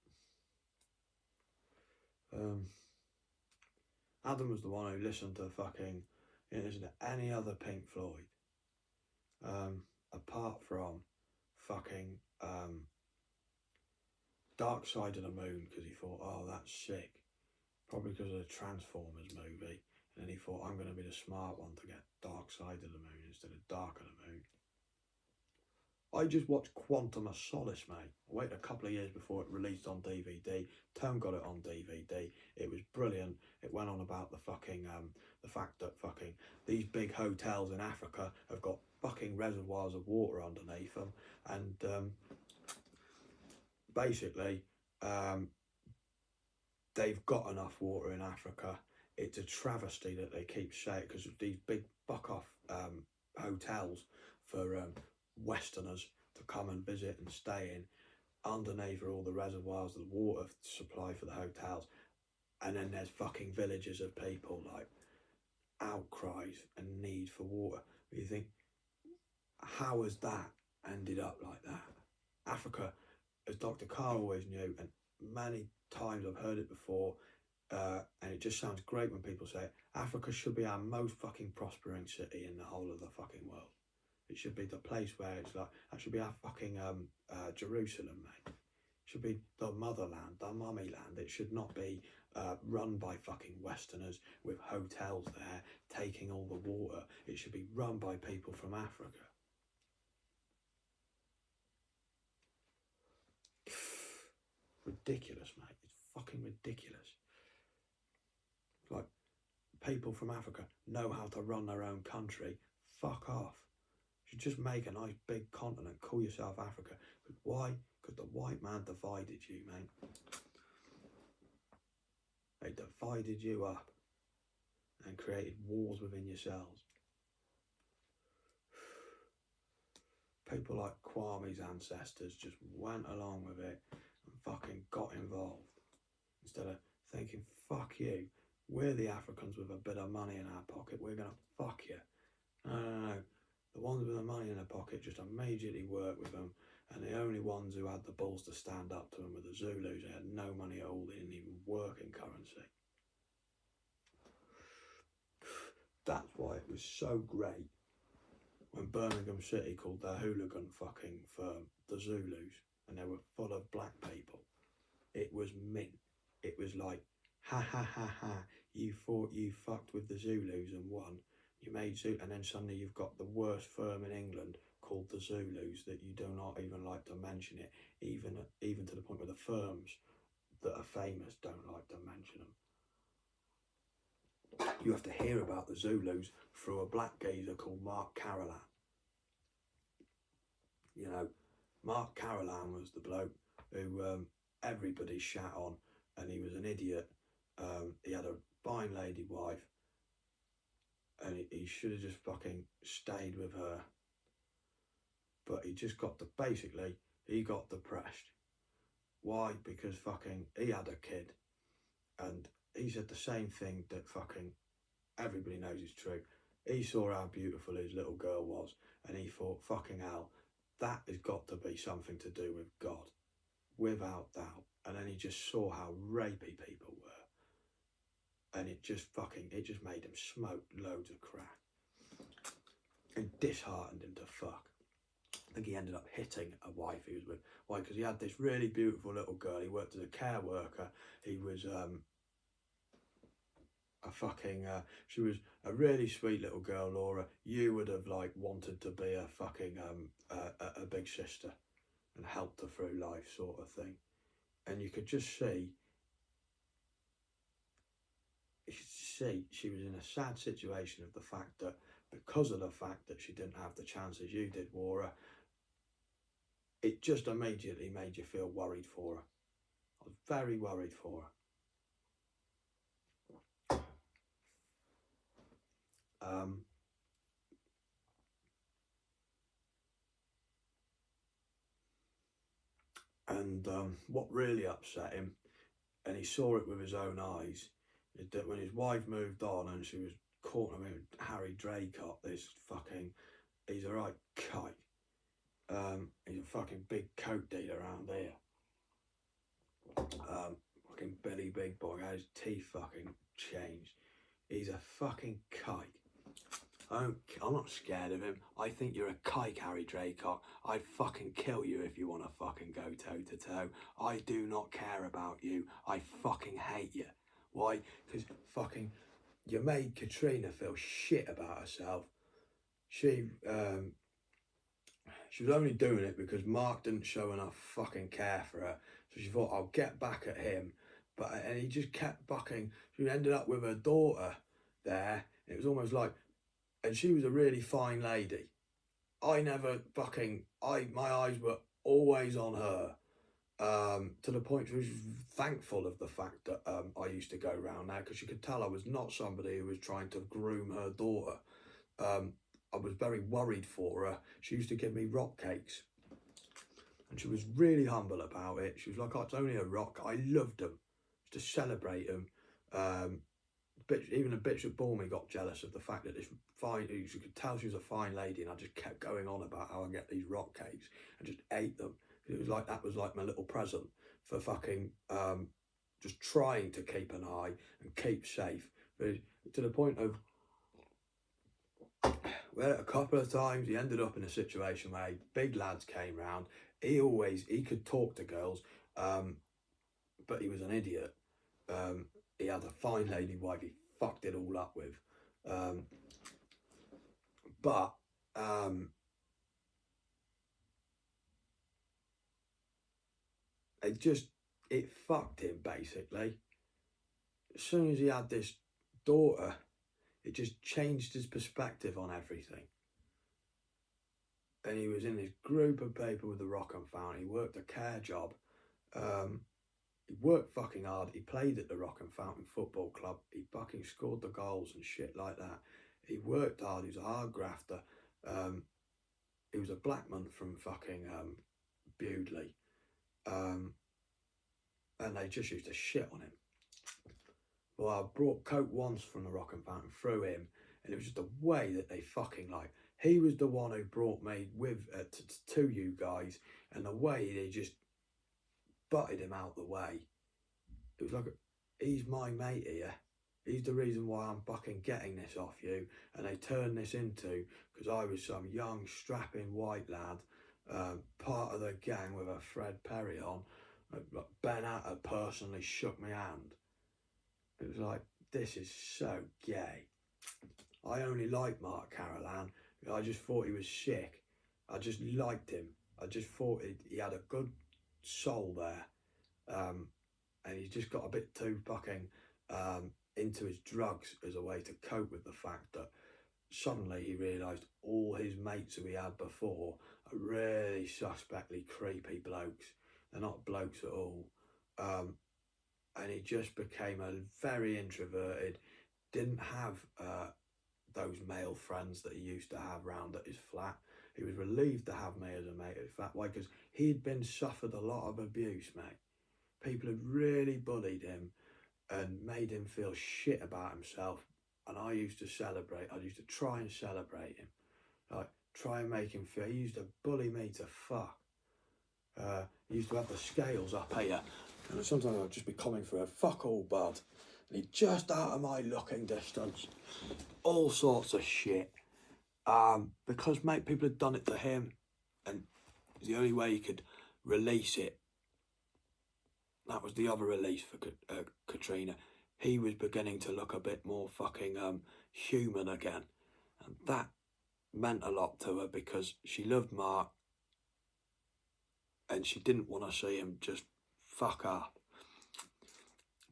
[SPEAKER 1] Adam was the one who listened to fucking, he didn't listen to any other Pink Floyd. Apart from fucking Dark Side of the Moon, because he thought, oh, that's sick. Probably because of the Transformers movie. And then he thought, I'm going to be the smart one to get Dark Side of the Moon instead of Dark of the Moon. I just watched Quantum of Solace, mate. I waited a couple of years before it released on DVD. Tone got it on DVD. It was brilliant. It went on about the fucking, the fact that fucking these big hotels in Africa have got fucking reservoirs of water underneath them. And basically, they've got enough water in Africa. It's a travesty that they keep saying, because of these big fuck-off hotels for Westerners to come and visit and stay in. Underneath are all the reservoirs, the water supply for the hotels, and then there's fucking villages of people, like outcries and need for water. But you think, how has that ended up like that? Africa, as Dr. Carr always knew, and many times I've heard it before, and it just sounds great when people say it, Africa should be our most fucking prospering city in the whole of the fucking world. It should be the place where it's like, that should be our fucking Jerusalem, mate. It should be the motherland, the mummy land. It should not be run by fucking Westerners with hotels there, taking all the water. It should be run by people from Africa. Ridiculous, mate. It's fucking ridiculous. Like, people from Africa know how to run their own country. Fuck off. You just make a nice big continent, call yourself Africa. But why? Because the white man divided you, mate. They divided you up and created wars within yourselves. People like Kwame's ancestors just went along with it and fucking got involved. Instead of thinking, fuck you, we're the Africans with a bit of money in our pocket, we're going to fuck you. No. The ones with the money in their pocket just immediately worked with them, and the only ones who had the balls to stand up to them were the Zulus. They had no money at all, they didn't even work in currency. That's why it was so great when Birmingham City called their hooligan fucking firm the Zulus, and they were full of black people. It was mint. It was like, ha ha ha ha, you thought you fucked with the Zulus and won. You made Zulu, and then suddenly you've got the worst firm in England called the Zulus that you do not even like to mention it, even to the point where the firms that are famous don't like to mention them. You have to hear about the Zulus through a black geezer called Mark Carolan. You know, Mark Carolan was the bloke who everybody shat on, and he was an idiot. He had a fine lady wife, and he should have just fucking stayed with her. But he just got basically, he got depressed. Why? Because fucking, he had a kid, and he said the same thing that fucking everybody knows is true. He saw how beautiful his little girl was, and he thought, fucking hell, that has got to be something to do with God, without doubt. And then he just saw how rapey people were, and it just made him smoke loads of crack. It disheartened him to fuck. I think he ended up hitting a wife he was with. Why? Because he had this really beautiful little girl. He worked as a care worker. He was she was a really sweet little girl, Laura. You would have like wanted to be a fucking a big sister and helped her through life, sort of thing. And you could just see she was in a sad situation of the fact that, because of the fact that she didn't have the chances you did, Laura, it just immediately made you feel worried for her. I was very worried for her. What really upset him, and he saw it with his own eyes, is that when his wife moved on and she was caught him with Harry Draycott, he's a right kike. He's a fucking big coke dealer around here. Fucking Billy Big Boy, had his teeth fucking changed. He's a fucking kike. I'm not scared of him. I think you're a kike, Harry Draycott. I'd fucking kill you if you want to fucking go toe to toe. I do not care about you. I fucking hate you. Why? Because fucking you made Katrina feel shit about herself. She was only doing it because Mark didn't show enough fucking care for her. So she thought, I'll get back at him. And he just kept bucking. She ended up with her daughter there. It was almost like, and she was a really fine lady. My eyes were always on her, to the point she was thankful of the fact that I used to go round there, because she could tell I was not somebody who was trying to groom her daughter. I was very worried for her. She used to give me rock cakes, and she was really humble about it. She was like, oh, it's only a rock. I loved them, to celebrate them. Even the bitch that bore me got jealous of the fact that this fine, you could tell she was a fine lady, and I just kept going on about how I get these rock cakes and just ate them. It was like, that was like my little present for fucking just trying to keep an eye and keep safe. But to the point of, well, a couple of times he ended up in a situation where big lads came round. He could talk to girls, but he was an idiot. He had a fine lady wife he fucked it all up with. It fucked him, basically. As soon as he had this daughter, it just changed his perspective on everything. and he was in this group of people with the Rock and Fountain. He worked a care job. He worked fucking hard. He played at the Rock and Fountain Football Club. He fucking scored the goals and shit like that. He worked hard. He was a hard grafter. He was a black man from fucking Bewdley. And they just used to shit on him. Well, I brought coke once from the Rock and Fountain through him, and it was just the way that they fucking like. He was the one who brought me with to you guys, and the way they just butted him out the way. It was like, he's my mate here. He's the reason why I'm fucking getting this off you. And they turned this into, because I was some young strapping white lad, part of the gang with a Fred Perry on. Ben Hatter personally shook my hand. It was like, this is so gay. I only liked Mark Carolan. I just thought he was sick. I just liked him. I just thought he had a good soul there. And he just got a bit too fucking into his drugs as a way to cope with the fact that suddenly he realised all his mates who he had before are really suspectly creepy blokes. They're not blokes at all. And he just became a very introverted, didn't have those male friends that he used to have round at his flat. He was relieved to have me as a mate at his flat. Why? Because he'd suffered a lot of abuse, mate. People had really bullied him and made him feel shit about himself. And I used to celebrate. I used to try and celebrate him. Like, try and make him feel. He used to bully me to fuck. He used to have the scales up here. And sometimes I'd just be coming for a fuck all bud. And he'd just out of my looking distance. All sorts of shit. Because, mate, people had done it to him. And it was the only way he could release it. That was the other release for Katrina. He was beginning to look a bit more fucking human again. And that meant a lot to her because she loved Mark. And she didn't want to see him just fuck up.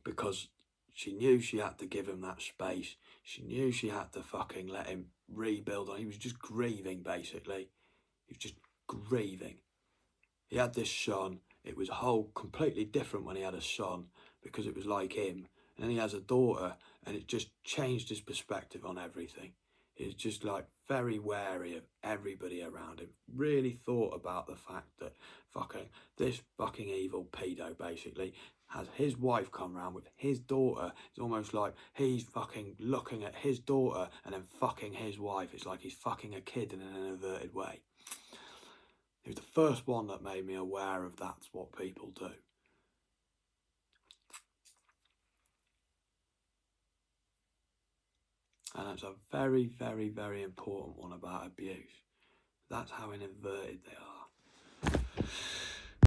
[SPEAKER 1] Because she knew she had to give him that space. She knew she had to fucking let him rebuild. He was just grieving, basically. He was just grieving. He had this son. It was a whole completely different when he had a son because it was like him. And then he has a daughter and it just changed his perspective on everything. He was just like very wary of everybody around him. Really thought about the fact that this fucking evil pedo basically has his wife come round with his daughter. It's almost like he's fucking looking at his daughter and then fucking his wife. It's like he's fucking a kid in an inverted way. He was the first one that made me aware of that's what people do. And that's a very, very, very important one about abuse. That's how inverted they are.